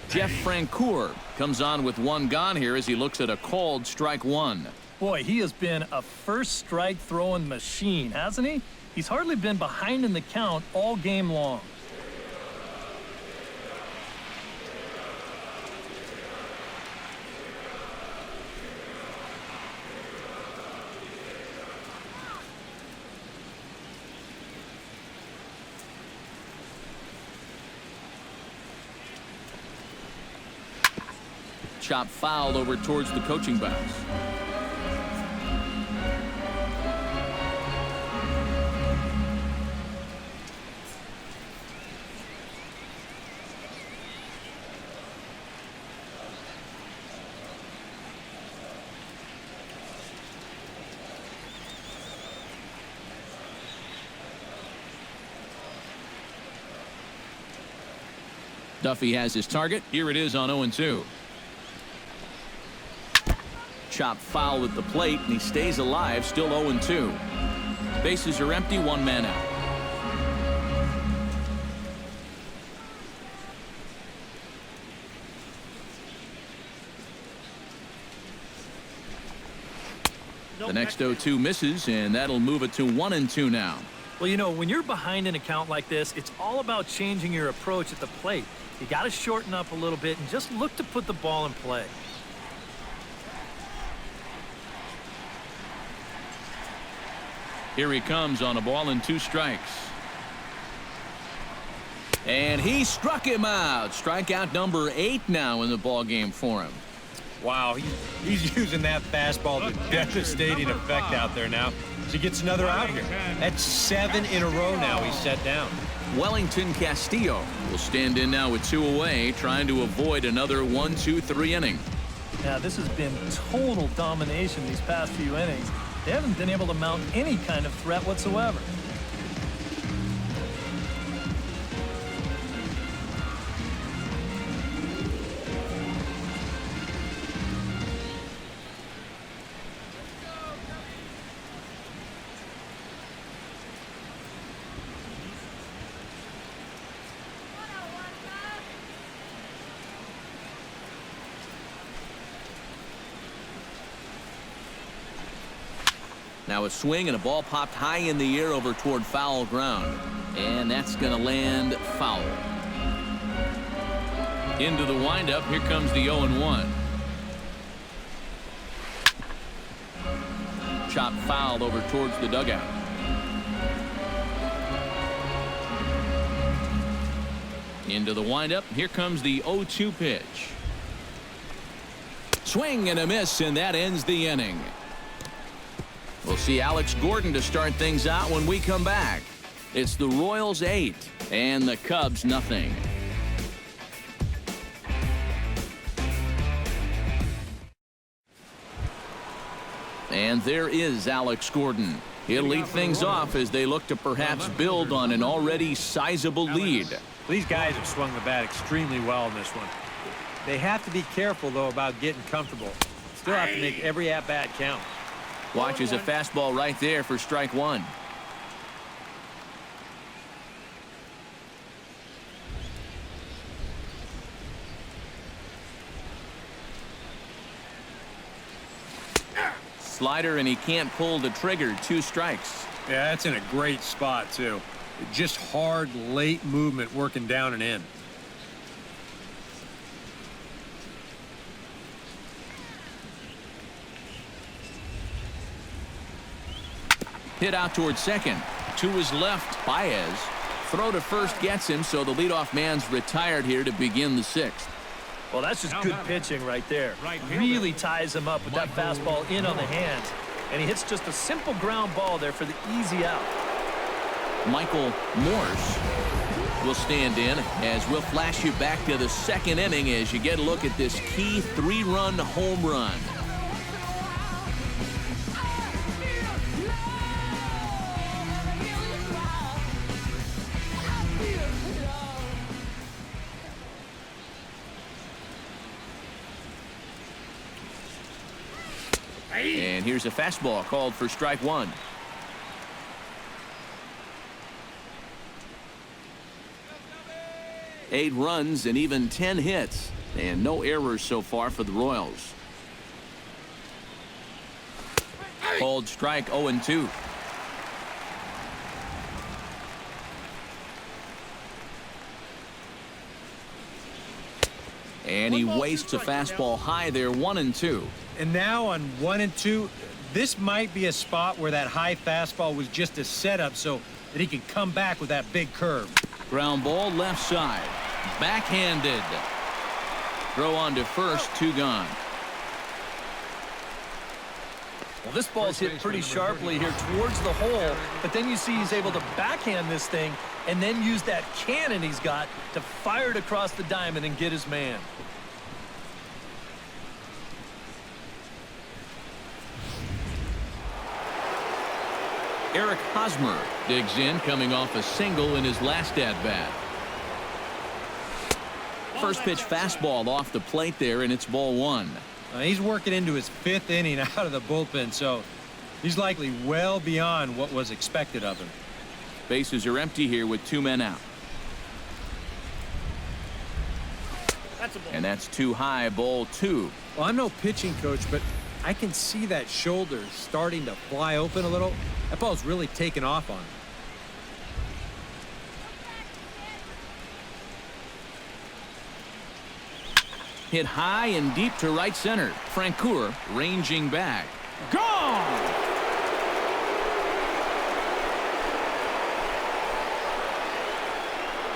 Jeff Francoeur comes on with 1 gone here as he looks at a called strike 1. Boy, he has been a first strike throwing machine, hasn't he? He's hardly been behind in the count all game long. Chop foul over towards the coaching box. Duffy has his target. Here it is on 0-2. Chop foul at the plate, and he stays alive, still 0-2. Bases are empty, 1 man out. The next 0-2 misses, and that'll move it to 1-2 now. Well, you know, when you're behind an account like this, it's all about changing your approach at the plate. You got to shorten up a little bit and just look to put the ball in play. Here he comes on a ball and 2 strikes. And he struck him out. Strikeout number 8 now in the ball game for him. Wow, he's using that fastball to devastating effect out there now. He gets another out here. That's 7 in a row now he's set down. Wellington Castillo will stand in now with 2 away, trying to avoid another 1-2-3 inning. Yeah, this has been total domination these past few innings. They haven't been able to mount any kind of threat whatsoever. Now a swing and a ball popped high in the air over toward foul ground. And that's going to land foul. Into the windup. Here comes the 0-1. Chop fouled over towards the dugout. Into the windup. Here comes the 0-2 pitch. Swing and a miss, and that ends the inning. We'll see Alex Gordon to start things out when we come back. It's the Royals 8 and the Cubs nothing. And there is Alex Gordon. He'll lead things off as they look to perhaps build on an already sizable lead. These guys have swung the bat extremely well in this one. They have to be careful, though, about getting comfortable. Still have to make every at-bat count. Watches a fastball right there for strike 1. Slider, and he can't pull the trigger. 2 strikes. Yeah, that's in a great spot, too. Just hard, late movement working down and in. Hit out towards second. To his left, Baez. Throw to first gets him, so the leadoff man's retired here to begin the 6th. Well, that's just good pitching right there. Really ties him up with that fastball in on the hands. And he hits just a simple ground ball there for the easy out. Michael Morse will stand in as we'll flash you back to the 2nd inning as you get a look at this key 3-run home run. And here's a fastball called for strike 1. Eight runs and even 10 hits, and no errors so far for the Royals. Called strike 0-2. And he wastes a fastball high there, 1-2. And now on 1-2, this might be a spot where that high fastball was just a setup so that he can come back with that big curve. Ground ball left side. Backhanded. Throw on to first, 2 gone. Well, this ball's hit pretty sharply here towards the hole, but then you see he's able to backhand this thing and then use that cannon he's got to fire it across the diamond and get his man. Eric Hosmer digs in, coming off a single in his last at-bat. First pitch fastball off the plate there, and it's ball 1. He's working into his 5th inning out of the bullpen, so he's likely well beyond what was expected of him. Bases are empty here with 2 men out. And that's too high, ball 2. Well, I'm no pitching coach, but I can see that shoulder starting to fly open a little. That ball's really taken off on him. Hit high and deep to right center. Francoeur ranging back. Gone!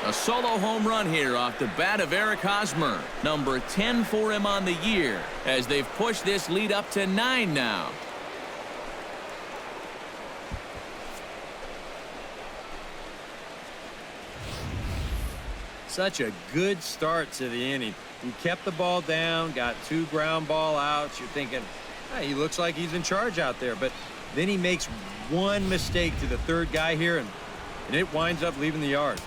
A solo home run here off the bat of Eric Hosmer. Number 10 for him on the year as they've pushed this lead up to 9 now. Such a good start to the inning. He kept the ball down, got 2 ground ball outs. You're thinking, hey, he looks like he's in charge out there. But then he makes one mistake to the third guy here, and it winds up leaving the yard.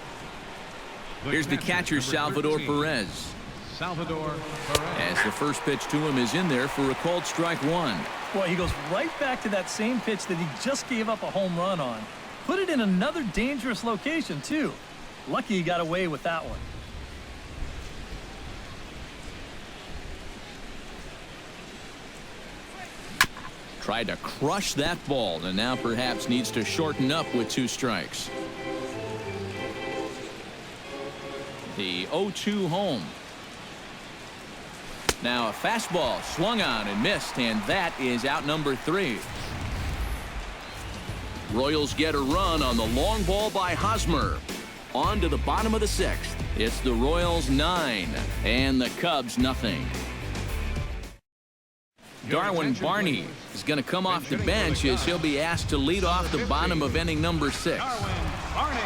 Here's the catcher, Salvador Perez. Salvador Perez. As the first pitch to him is in there for a called strike 1. Boy, he goes right back to that same pitch that he just gave up a home run on. Put it in another dangerous location, too. Lucky he got away with that one. Tried to crush that ball and now perhaps needs to shorten up with 2 strikes. The 0-2 home. Now a fastball swung on and missed, and that is out number 3. Royals get a run on the long ball by Hosmer. On to the bottom of the 6th. It's the Royals 9 and the Cubs nothing. Darwin Barney is going to come off the bench as he'll be asked to lead off the bottom of inning number 6. Darwin Barney.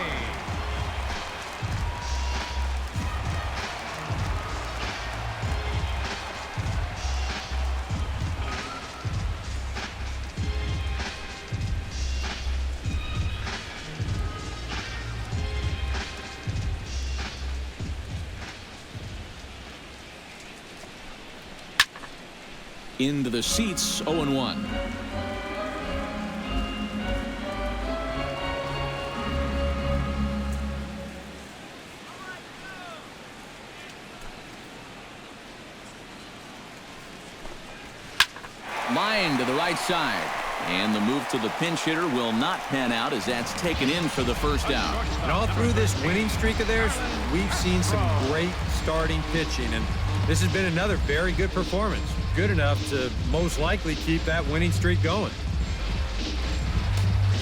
Into the seats, 0-1. Line to the right side. And the move to the pinch hitter will not pan out as that's taken in for the first out. And all through this winning streak of theirs, we've seen some great starting pitching, and this has been another very good performance. Good enough to most likely keep that winning streak going.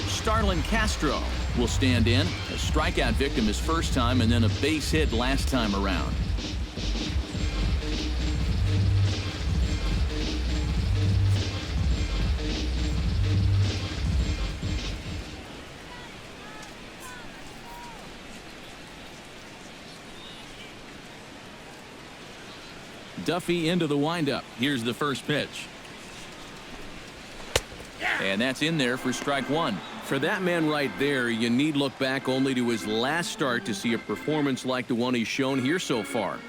Starlin Castro will stand in. A strikeout victim his first time and then a base hit last time around. Duffy into the windup. Here's the first pitch. And that's in there for strike 1. For that man right there, you need look back only to his last start to see a performance like the one he's shown here so far.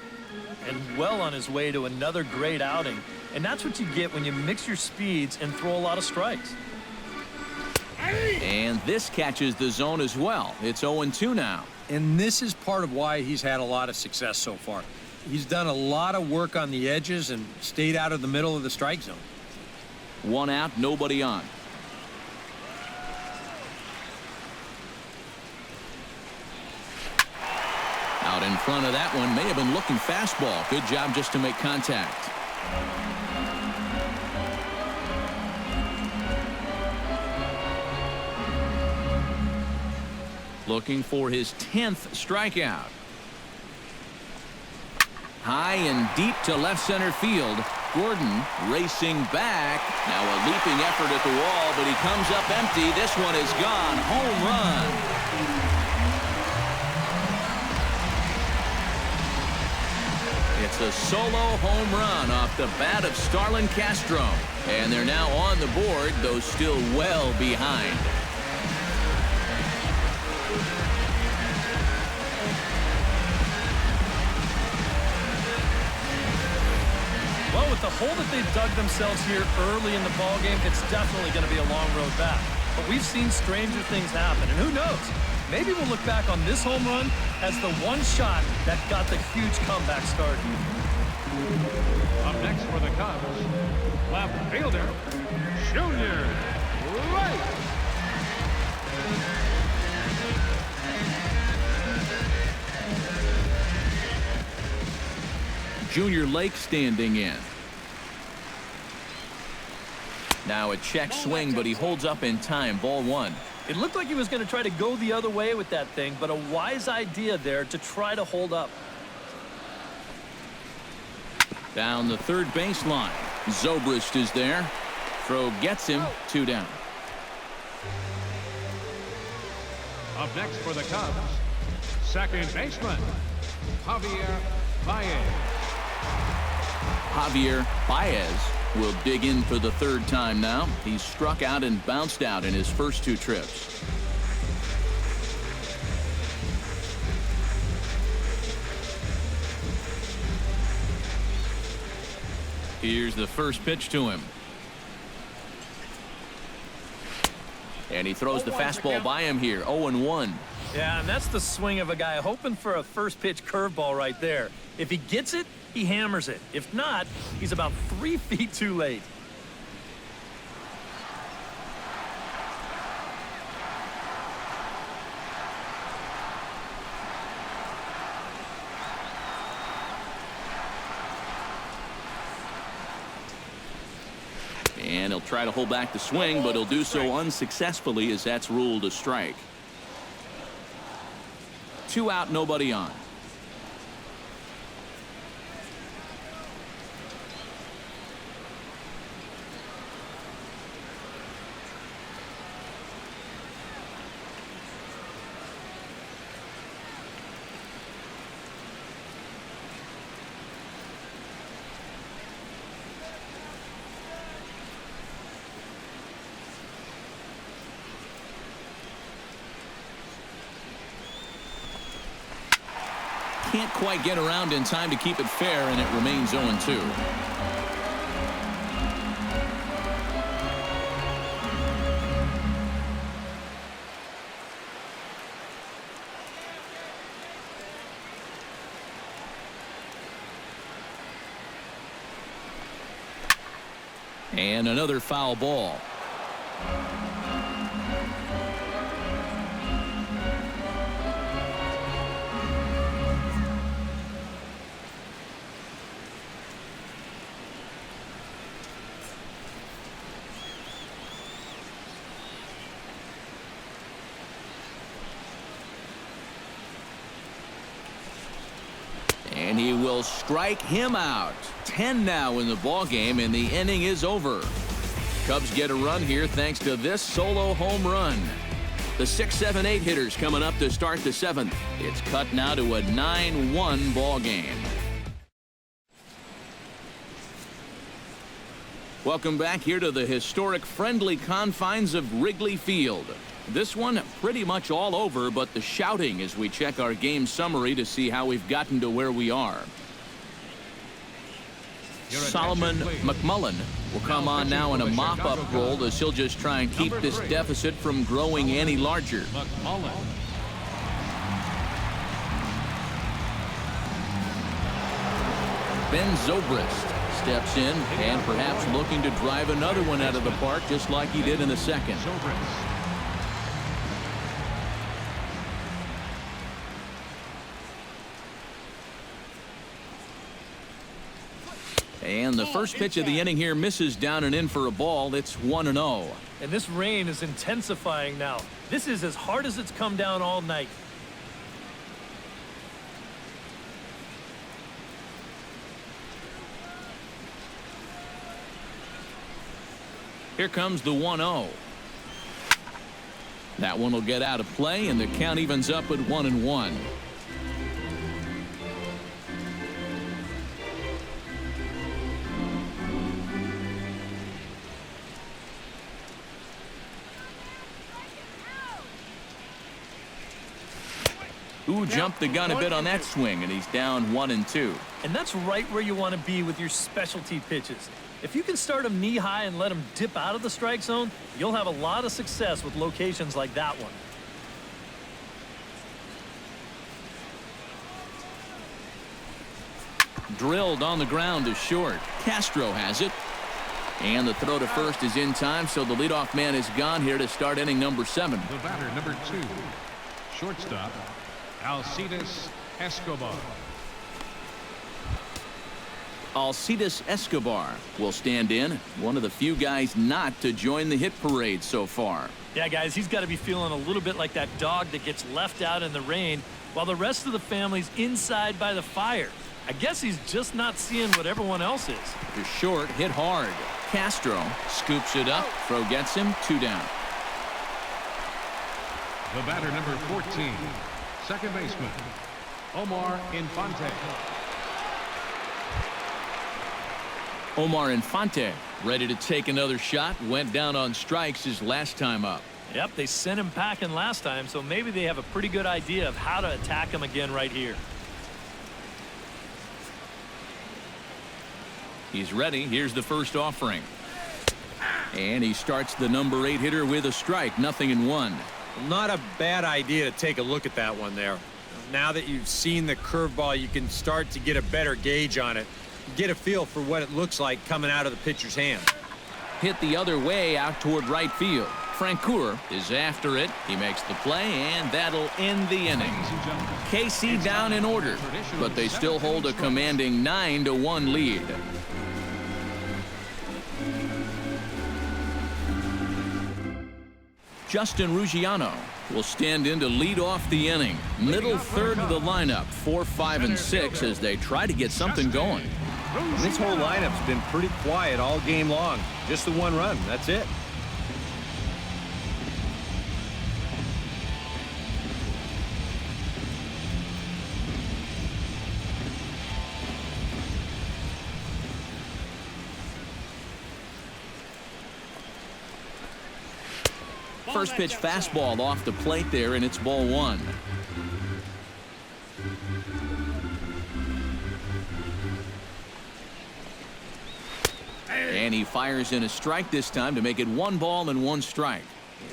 And well on his way to another great outing. And that's what you get when you mix your speeds and throw a lot of strikes. And this catches the zone as well. It's 0-2 now. And this is part of why he's had a lot of success so far. He's done a lot of work on the edges and stayed out of the middle of the strike zone. 1 out, nobody on. Out in front of that one, may have been looking fastball. Good job just to make contact. Looking for his 10th strikeout. High and deep to left center field. Gordon racing back. Now a leaping effort at the wall, but he comes up empty. This one is gone. Home run. It's a solo home run off the bat of Starlin Castro. And they're now on the board, though still well behind. Well, with the hole that they've dug themselves here early in the ballgame, it's definitely going to be a long road back. But we've seen stranger things happen, and who knows? Maybe we'll look back on this home run as the one shot that got the huge comeback started. Up next for the Cubs, left fielder, Junior Lake. Junior Lake standing in. Now a check swing, but he holds up in time. Ball one. It looked like he was going to try to go the other way with that thing, but a wise idea there to try to hold up. Down the third baseline. Zobrist is there. Throw gets him. 2 down. Up next for the Cubs, second baseman, Javier Baez. Javier Baez will dig in for the third time now. He's struck out and bounced out in his first 2 trips. Here's the first pitch to him. And he throws the fastball by him here. 0-1. Yeah, and that's the swing of a guy hoping for a first pitch curveball right there. If he gets it, he hammers it. If not, he's about 3 feet too late. And he'll try to hold back the swing, but he'll do so unsuccessfully as that's ruled a strike. 2 out, nobody on. Can't quite get around in time to keep it fair, and it remains 0-2. And another foul ball. And he will strike him out. 10 now in the ball game, and the inning is over. Cubs get a run here thanks to this solo home run. The 6, 7, 8 hitters coming up to start the 7th. It's cut now to a 9-1 ball game. Welcome back here to the historic friendly confines of Wrigley Field. This one pretty much all over, but the shouting as we check our game summary to see how we've gotten to where we are. Solomon McMullen will come on now in a mop-up role as he'll just try and keep this deficit from growing any larger. Ben Zobrist steps in and perhaps looking to drive another one out of the park just like he did in the second. And the first pitch of the inning here misses down and in for a ball. It's 1-0. And this rain is intensifying now. This is as hard as it's come down all night. Here comes the 1-0. That one will get out of play, and the count evens up at 1-1. Who jumped the gun a bit on that swing, and he's down 1-2. And that's right where you want to be with your specialty pitches. If you can start them knee high and let them dip out of the strike zone, you'll have a lot of success with locations like that one. Drilled on the ground to short. Castro has it. And the throw to first is in time, so the leadoff man is gone here to start inning number 7. The batter, number 2, shortstop, Alcides Escobar. Alcides Escobar will stand in. One of the few guys not to join the hit parade so far. Yeah, guys, he's got to be feeling a little bit like that dog that gets left out in the rain while the rest of the family's inside by the fire. I guess he's just not seeing what everyone else is. To short, hit hard. Castro scoops it up. Throw gets him. 2 down. The batter, number 14, second baseman, Omar Infante. Omar Infante ready to take another shot. Went down on strikes his last time up. Yep, they sent him packing last time, so maybe they have a pretty good idea of how to attack him again right here. He's ready. Here's the first offering. And he starts the number 8 hitter with a strike. 0-1. Not a bad idea to take a look at that one there. Now that you've seen the curveball, you can start to get a better gauge on it. Get a feel for what it looks like coming out of the pitcher's hand. Hit the other way out toward right field. Francoeur is after it. He makes the play, and that'll end the inning. KC down in order, but they still hold a commanding 9-1 lead. Justin Ruggiano will stand in to lead off the inning. Middle third of the lineup, 4, 5, and 6 as they try to get something going. This whole lineup's been pretty quiet all game long. Just the one run. That's it. First pitch fastball off the plate there, and it's ball 1. And he fires in a strike this time to make it 1 ball and 1 strike.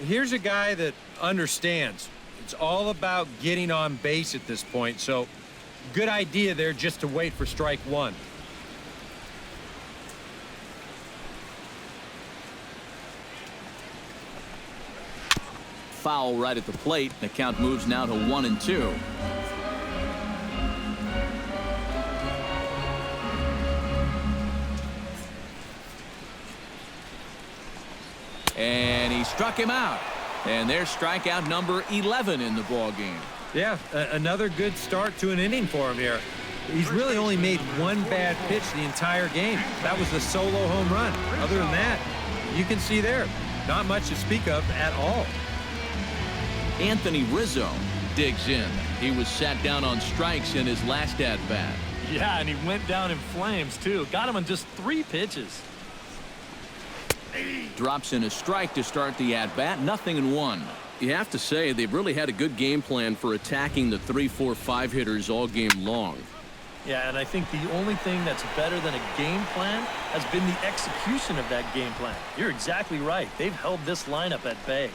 Here's a guy that understands. It's all about getting on base at this point, so good idea there just to wait for strike 1. Foul right at the plate. The count moves now to 1-2. And he struck him out. And there's strikeout number 11 in the ball game. Yeah, another good start to an inning for him here. He's really only made 1 bad pitch the entire game. That was the solo home run. Other than that, you can see there, not much to speak of at all. Anthony Rizzo digs in. He was sat down on strikes in his last at-bat. Yeah, and he went down in flames, too. Got him on just 3 pitches. Drops in a strike to start the at-bat. 0-1. You have to say they've really had a good game plan for attacking the 3, 4, 5 hitters all game long. Yeah, and I think the only thing that's better than a game plan has been the execution of that game plan. You're exactly right. They've held this lineup at bay.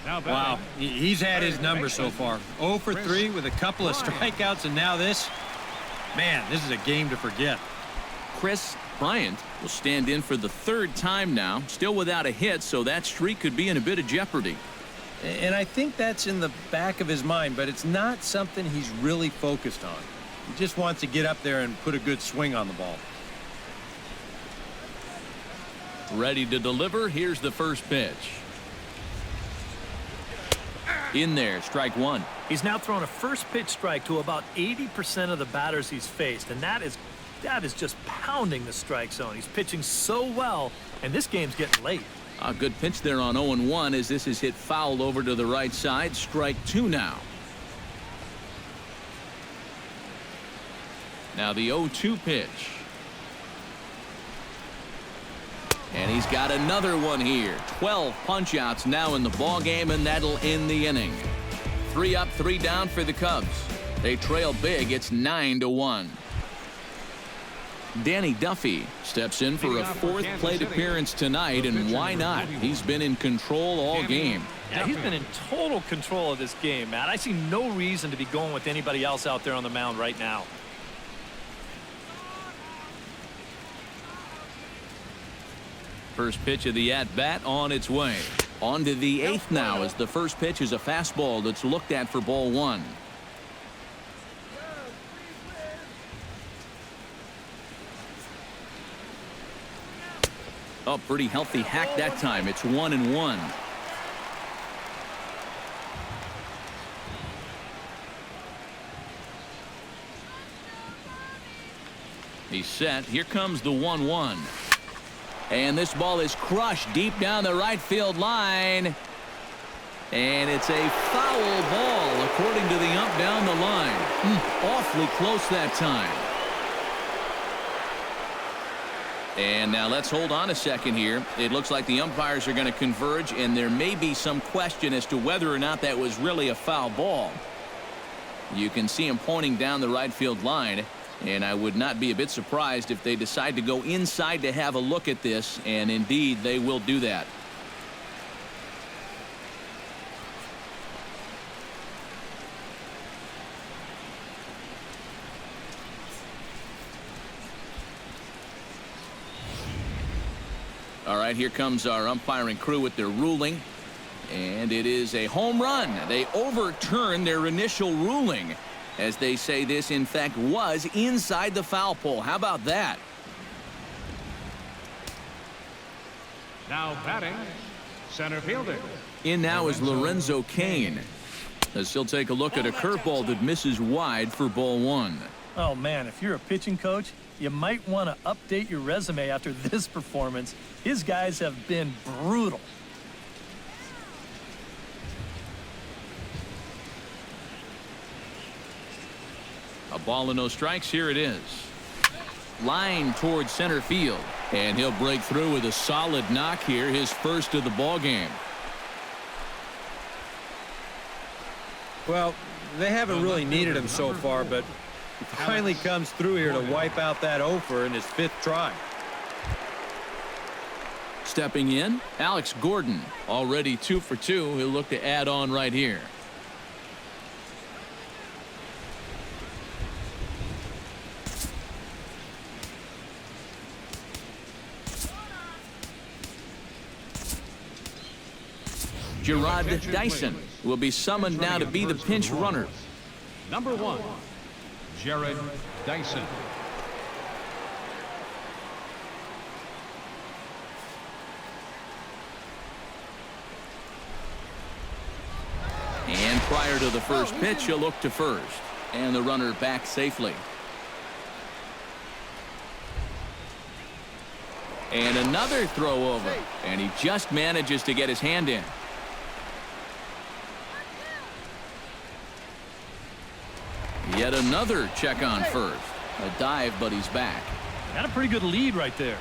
Wow, he's had his number so far. 0 for 3 with a couple of strikeouts, and now this. Man, this is a game to forget. Chris Bryant will stand in for the 3rd time now, still without a hit, so that streak could be in a bit of jeopardy. And I think that's in the back of his mind, but it's not something he's really focused on. He just wants to get up there and put a good swing on the ball. Ready to deliver. Here's the first pitch. In there, strike 1. He's now thrown a first pitch strike to about 80% of the batters he's faced, and that is just pounding the strike zone. He's pitching so well, and this game's getting late. A good pitch there on 0-1 as this is hit foul over to the right side. Strike 2 now. Now the 0-2 pitch. And he's got another one here. 12 punch-outs now in the ball game, and that'll end the inning. 3 up, 3 down for the Cubs. They trail big. It's 9-1. Danny Duffy steps in for a 4th plate appearance tonight, and why not? He's been in control all game. Yeah, he's been in total control of this game, Matt. I see no reason to be going with anybody else out there on the mound right now. First pitch of the at-bat on its way. On to the 8th now, as the first pitch is a fastball that's looked at for ball 1. Oh, pretty healthy hack that time. It's 1-1. He's set. Here comes the 1-1. And this ball is crushed deep down the right field line. And it's a foul ball, according to the ump down the line. Awfully close that time. And now let's hold on a second here. It looks like the umpires are going to converge, and there may be some question as to whether or not that was really a foul ball. You can see him pointing down the right field line, and I would not be a bit surprised if they decide to go inside to have a look at this, and indeed they will do that. All right, here comes our umpiring crew with their ruling, and it is a home run. They overturn their initial ruling, as they say this, in fact, was inside the foul pole. How about that? Now batting, center fielder. In now is Lorenzo Cain, as he'll take a look at a curveball that misses wide for ball 1. Oh, man, if you're a pitching coach, you might want to update your resume after this performance. His guys have been brutal. A ball and no strikes. Here it is. Line towards center field, and he'll break through with a solid knock here, his first of the ball game. Well, they haven't really needed him so far, but he finally comes through here to wipe out that offer in his 5th try. Stepping in, Alex Gordon, already 2 for 2. He'll look to add on right here. Gerard Dyson will be summoned now to be the pinch runner. Number 1, Jared Dyson. And prior to the first pitch, he'll look to first. And the runner back safely. And another throw over. And he just manages to get his hand in. Yet another check on first. A dive, but he's back. Got a pretty good lead right there.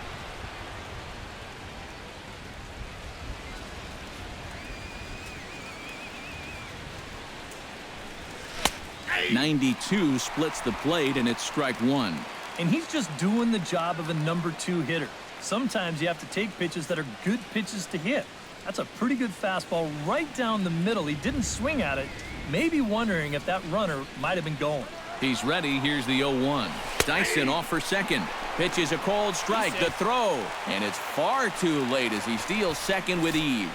92 splits the plate, and it's strike 1. And he's just doing the job of a number 2 hitter. Sometimes you have to take pitches that are good pitches to hit. That's a pretty good fastball right down the middle. He didn't swing at it. Maybe wondering if that runner might have been going. He's ready. Here's the 0-1. Dyson off for second. Pitch is a called strike. The throw. And it's far too late as he steals second with ease.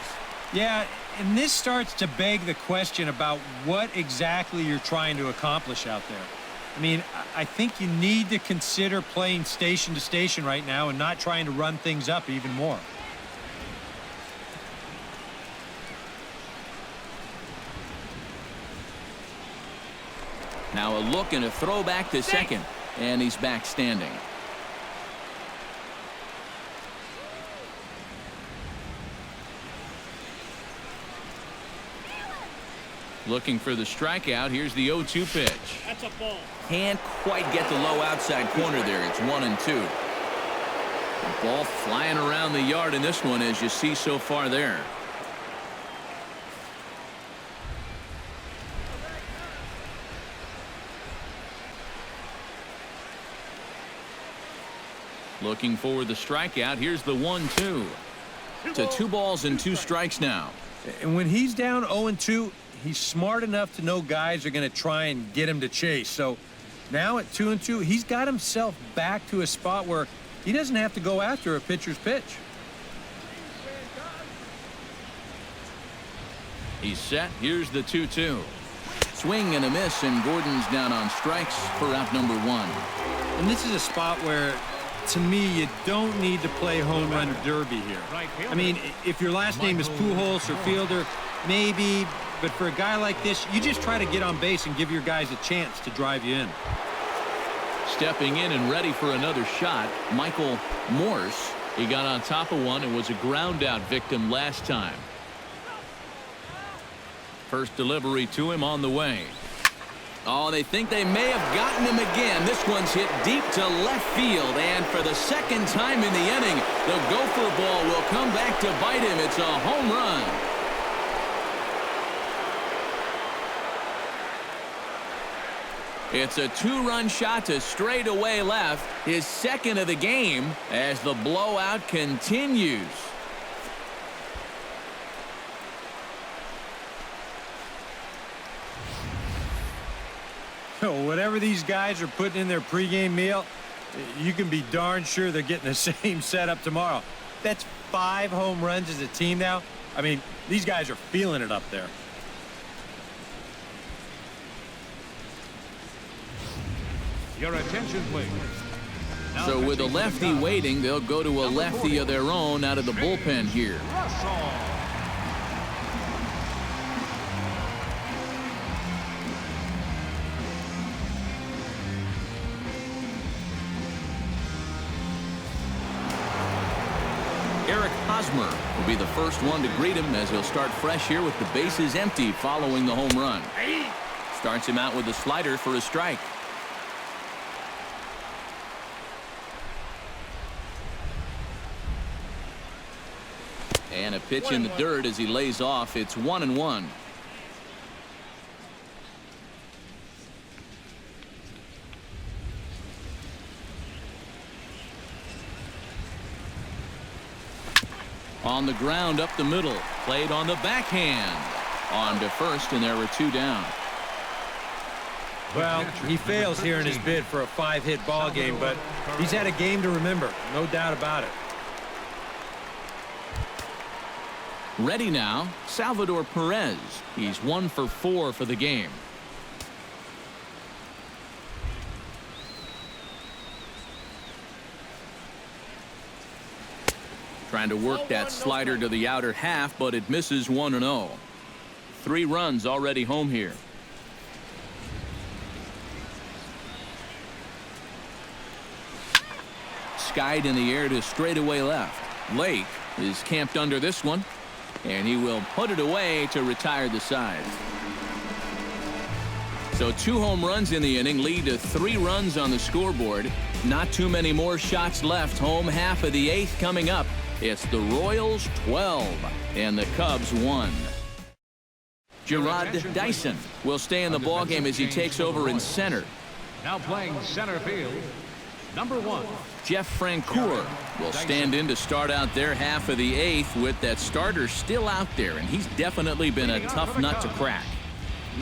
Yeah, and this starts to beg the question about what exactly you're trying to accomplish out there. I mean, I think you need to consider playing station to station right now and not trying to run things up even more. Now a look and a throw back to second. And he's back standing. Looking for the strikeout. Here's the 0-2 pitch. That's a ball. Can't quite get the low outside corner there. It's 1-2. The ball flying around the yard in this one, as you see so far there. Looking for the strikeout. Here's the 1-2. To 2 balls and 2 strikes now. And when he's down 0-2, he's smart enough to know guys are going to try and get him to chase. So now at 2-2, he's got himself back to a spot where he doesn't have to go after a pitcher's pitch. He's set. Here's the 2-2. Swing and a miss, and Gordon's down on strikes for out number 1. And this is a spot where, to me, you don't need to play home run derby here. I mean, if your last name is Pujols or Fielder, maybe, but for a guy like this, you just try to get on base and give your guys a chance to drive you in. Stepping in and ready for another shot, Michael Morse. He got on top of one and was a ground out victim last time. First delivery to him on the way. Oh, they think they may have gotten him again. This one's hit deep to left field, and for the second time in the inning, the gopher ball will come back to bite him. It's a home run. It's a 2-run shot to straightaway left, his second of the game, as the blowout continues. Whatever these guys are putting in their pregame meal, you can be darn sure they're getting the same setup tomorrow. That's 5 home runs as a team now. I mean, these guys are feeling it up there. Your attention, please. So with a lefty waiting, they'll go to a lefty of their own out of the bullpen here. Eric Hosmer will be the first one to greet him as he'll start fresh here with the bases empty following the home run. Starts him out with a slider for a strike. And a pitch in the dirt as he lays off. It's 1-1. On the ground up the middle. Played on the backhand. On to first, and there were 2 down. Well, he fails here in his bid for a 5-hit ball game, but he's had a game to remember. No doubt about it. Ready now, Salvador Perez. He's 1 for 4 for the game. Trying to work that slider to the outer half, but it misses 1-0. 3 runs already home here. Skied in the air to straightaway left. Lake is camped under this one, and he will put it away to retire the side. So 2 home runs in the inning lead to 3 runs on the scoreboard. Not too many more shots left. Home half of the 8th coming up. It's the Royals 12 and the Cubs 1. Gerard Dyson will stay in the ballgame as he takes over in center. Now playing center field, number 1. Jeff Francoeur will stand in to start out their half of the 8th with that starter still out there, and he's definitely been a tough nut to crack.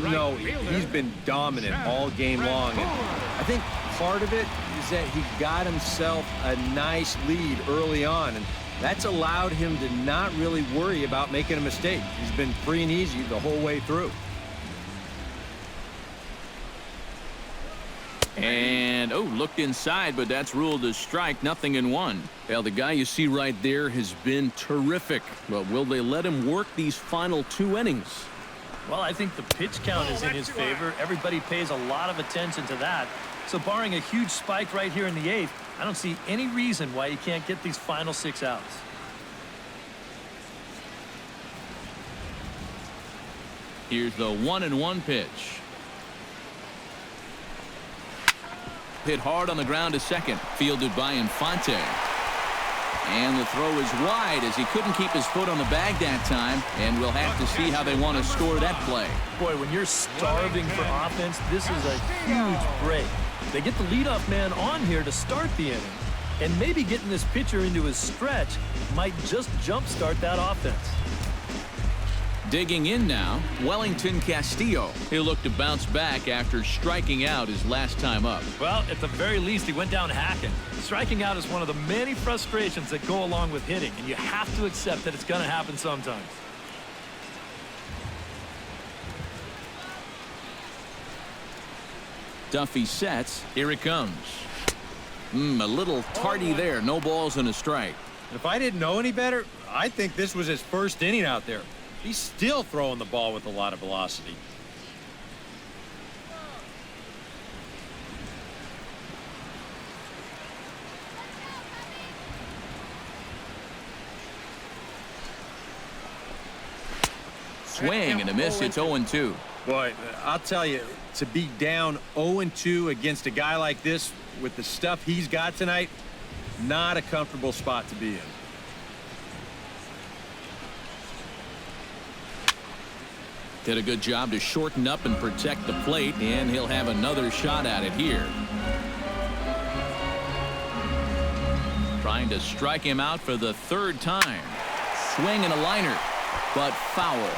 No, he's been dominant all game long, and I think part of it is that he got himself a nice lead early on, and that's allowed him to not really worry about making a mistake. He's been free and easy the whole way through. And, looked inside, but that's ruled a strike. 0-1. Well, the guy you see right there has been terrific. But will they let him work these final 2 innings? Well, I think the pitch count is in his favor. Everybody pays a lot of attention to that. So barring a huge spike right here in the 8th, I don't see any reason why he can't get these final 6 outs. Here's the 1-1 pitch. Hit hard on the ground to second. Fielded by Infante. And the throw is wide as he couldn't keep his foot on the bag that time. And we'll have to see how they want to score that play. Boy, when you're starving for offense, this is a huge break. They get the leadoff man on here to start the inning. And maybe getting this pitcher into his stretch might just jumpstart that offense. Digging in now, Wellington Castillo. He'll look to bounce back after striking out his last time up. Well, at the very least, he went down hacking. Striking out is one of the many frustrations that go along with hitting, and you have to accept that it's going to happen sometimes. Duffy sets. Here it comes. A little tardy there. No balls and a strike. If I didn't know any better, I think this was his first inning out there. He's still throwing the ball with a lot of velocity. Swing and a miss. It's 0-2. Boy, I'll tell you, to be down 0-2 against a guy like this with the stuff he's got tonight, not a comfortable spot to be in. Did a good job to shorten up and protect the plate, and he'll have another shot at it here. Trying to strike him out for the third time. Swing and a liner, but foul.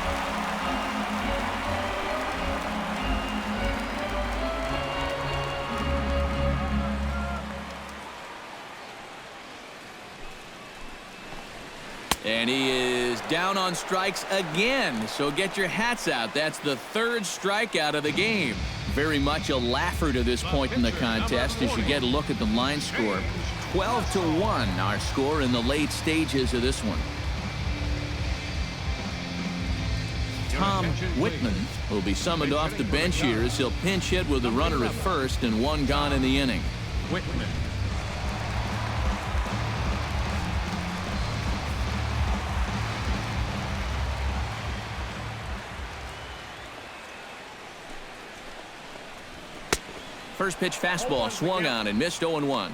And he is down on strikes again. So get your hats out. That's the third strikeout of the game. Very much a laugher to this point in the contest as you get a look at the line score. 12-1 our score in the late stages of this one. Tom Whitman will be summoned off the bench here as he'll pinch hit with a runner at first and one gone in the inning. Whitman. First pitch fastball swung on and missed 0-1.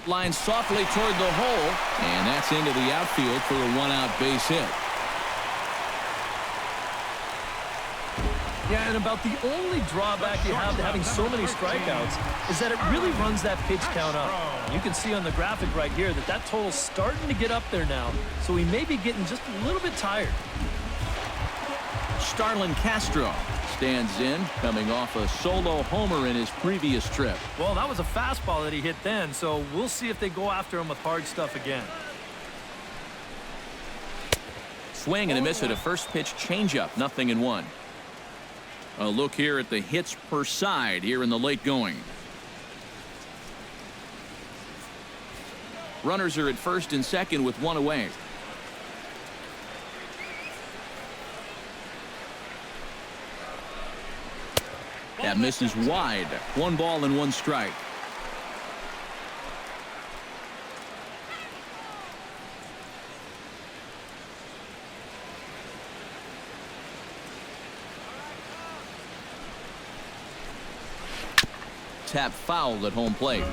Line softly toward the hole, and that's into the outfield for a one-out base hit. Yeah, and about the only drawback you have to having so many strikeouts is that it really runs that pitch count up. You can see on the graphic right here that that total's starting to get up there now, so he may be getting just a little bit tired. Starlin Castro stands in, coming off a solo homer in his previous trip. Well, that was a fastball that he hit then, so we'll see if they go after him with hard stuff again. Swing and a miss at a first pitch changeup, 0-1. A look here at the hits per side here in the late going. Runners are at first and second with one away. That misses wide. 1 ball and 1 strike. Tap foul at home plate.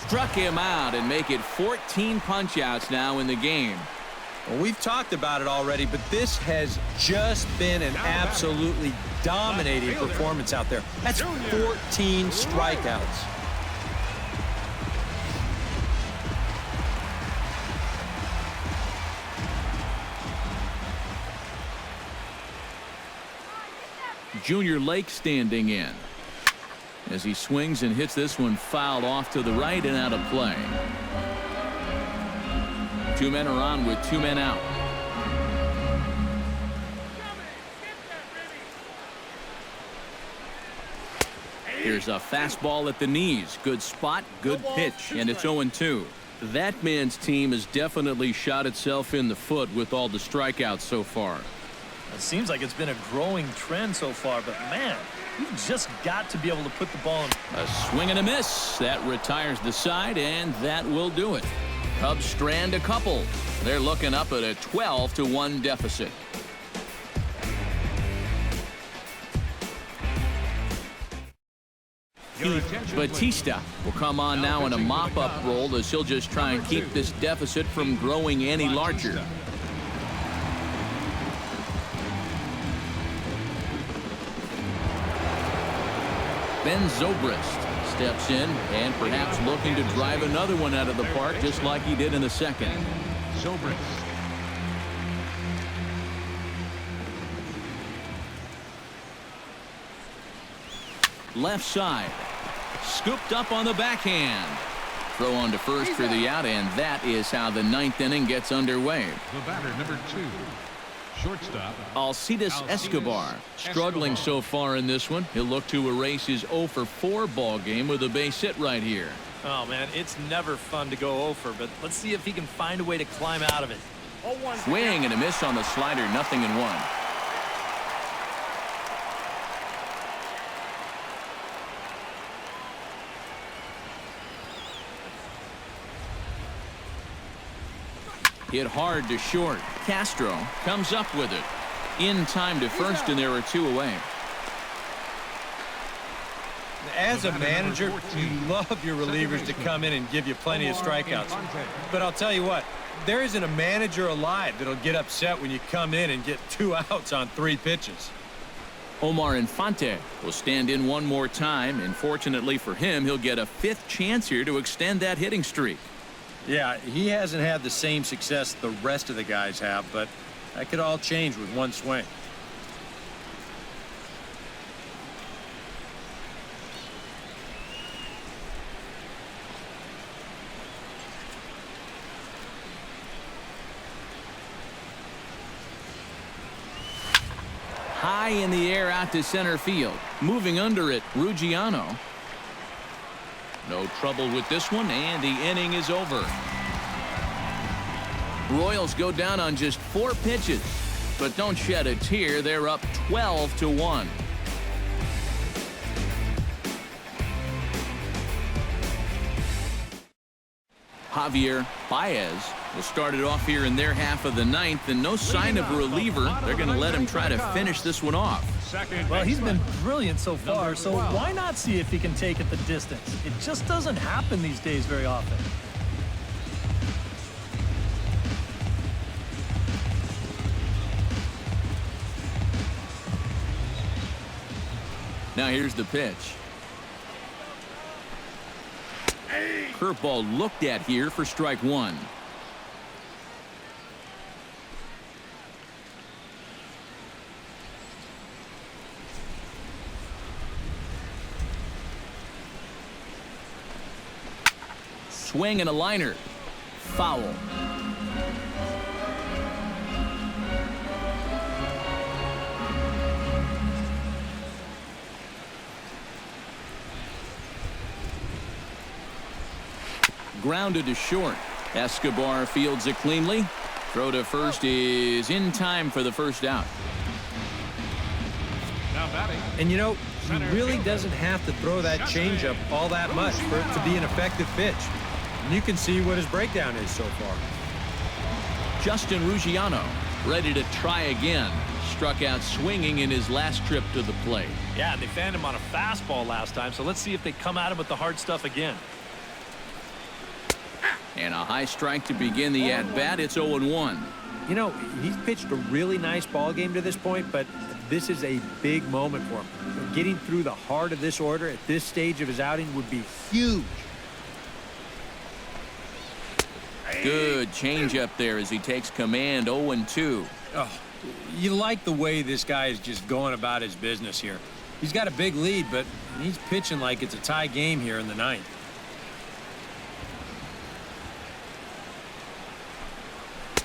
Struck him out and make it 14 punch-outs now in the game. Well, we've talked about it already, but this has just been an absolutely dominating performance out there. That's 14 strikeouts. Junior Lake standing in as he swings and hits this one fouled off to the right and out of play. 2 men are on with 2 men out. Here's a fastball at the knees. Good spot, good pitch, and it's 0-2. That man's team has definitely shot itself in the foot with all the strikeouts so far. It seems like it's been a growing trend so far, but man, you've just got to be able to put the ball in. A swing and a miss. That retires the side, and that will do it. Cubs strand a couple. They're looking up at a 12-1 deficit. Batista will come on now in a mop-up role as he'll just try and keep this deficit from growing any larger. Ben Zobrist steps in and perhaps looking to drive another one out of the park just like he did in the second. Zobrist. left side. Scooped up on the backhand. Throw on to first for the out, and that is how the 9th inning gets underway. The batter, number 2, shortstop Alcides Escobar struggling so far in this one. He'll look to erase his 0 for 4 ball game with a base hit right here. Oh, man, it's never fun to go over, but let's see if he can find a way to climb out of it. Swing and a miss on the slider, 0-1. Hit hard to short. Castro comes up with it. In time to first, and there are 2 away. As a manager, you love your relievers to come in and give you plenty of strikeouts. But I'll tell you what, there isn't a manager alive that'll get upset when you come in and get 2 outs on 3 pitches. Omar Infante will stand in one more time, and fortunately for him, he'll get a 5th chance here to extend that hitting streak. Yeah, he hasn't had the same success the rest of the guys have, but that could all change with one swing. High in the air out to center field. Moving under it, Ruggiano. No trouble with this one, and the inning is over. Royals go down on just 4 pitches, but don't shed a tear. They're up 12-1. Javier Baez will start it off here in their half of the 9th, and no sign of a reliever. They're going to let him try to finish this one off. Well, he's been brilliant so far, so why not see if he can take it the distance? It just doesn't happen these days very often. Now here's the pitch. Curveball looked at here for strike 1. Swing and a liner. Foul. Grounded to short. Escobar fields it cleanly. Throw to first is in time for the first out. Now batting. And you know, he really doesn't have to throw that changeup all that much for it to be an effective pitch. And you can see what his breakdown is so far. Justin Ruggiano ready to try again. Struck out swinging in his last trip to the plate. Yeah, they fanned him on a fastball last time, so let's see if they come at him with the hard stuff again. And a high strike to begin the at-bat. It's 0-1. You know, he's pitched a really nice ball game to this point, but this is a big moment for him. Getting through the heart of this order at this stage of his outing would be huge. Good changeup there as he takes command. 0-2. Oh, you like the way this guy is just going about his business here. He's got a big lead, but he's pitching like it's a tie game here in the 9th.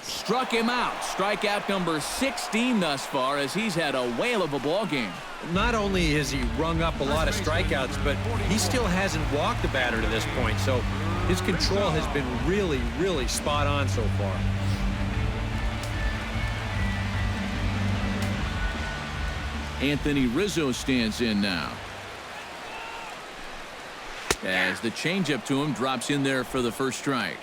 Struck him out. Strikeout number 16 thus far, as he's had a whale of a ball game. Not only has he rung up a lot of strikeouts, but he still hasn't walked a batter to this point, so his control has been really, really spot on so far. Anthony Rizzo stands in now, as the changeup to him drops in there for the first strike.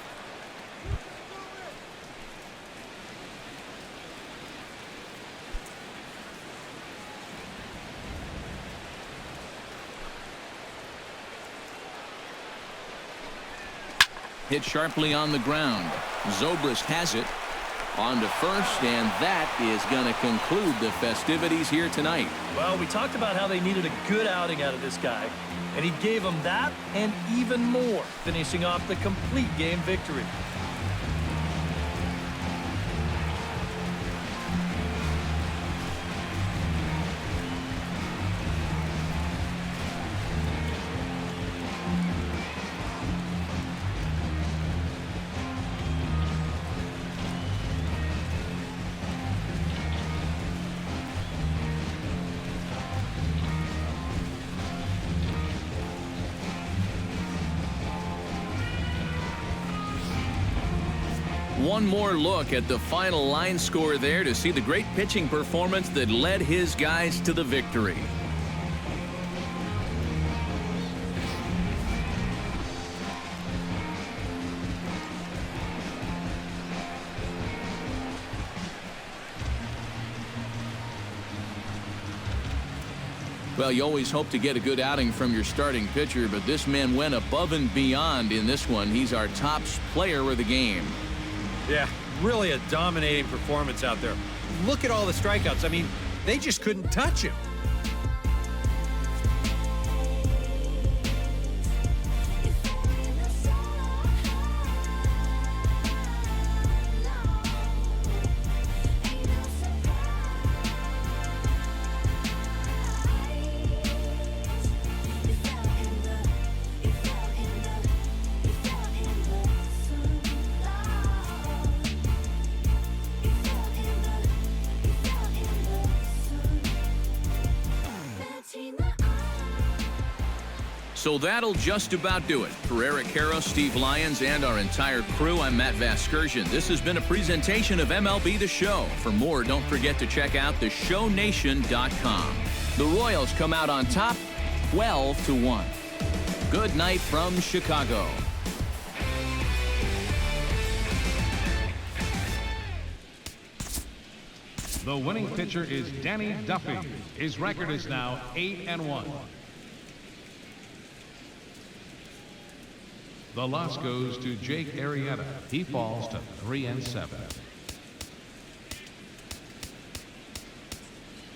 Hit sharply on the ground. Zobrist has it on to first, and that is going to conclude the festivities here tonight. Well, we talked about how they needed a good outing out of this guy, and he gave them that and even more, finishing off the complete game victory. One more look at the final line score there to see the great pitching performance that led his guys to the victory. Well, you always hope to get a good outing from your starting pitcher, but this man went above and beyond in this one. He's our top player of the game. Yeah, really a dominating performance out there. Look at all the strikeouts. I mean, they just couldn't touch him. So that'll just about do it. For Eric Harrow, Steve Lyons, and our entire crew, I'm Matt Vasgersian. This has been a presentation of MLB The Show. For more, don't forget to check out theshownation.com. The Royals come out on top 12-1. Good night from Chicago. The winning pitcher is Danny Duffy. His record is now 8-1. The loss goes to Jake Arrieta. He falls to 3-7.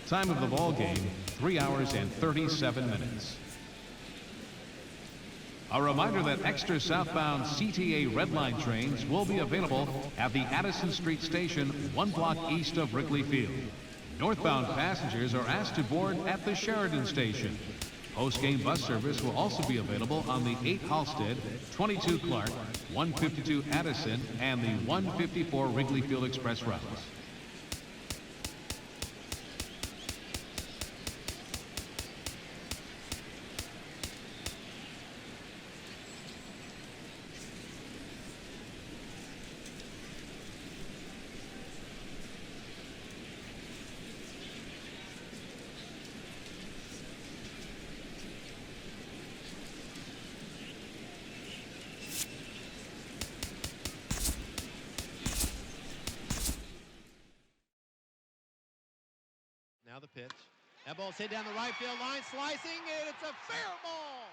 Time of the ball game, 3 hours and 37 minutes. A reminder that extra southbound CTA Red Line trains will be available at the Addison Street Station, 1 block east of Wrigley Field. Northbound passengers are asked to board at the Sheridan Station. Post-game bus service will also be available on the 8 Halstead, 22 Clark, 152 Addison, and the 154 Wrigley Field Express routes. Now the pitch. That ball's hit down the right field line, slicing, and it's a fair ball.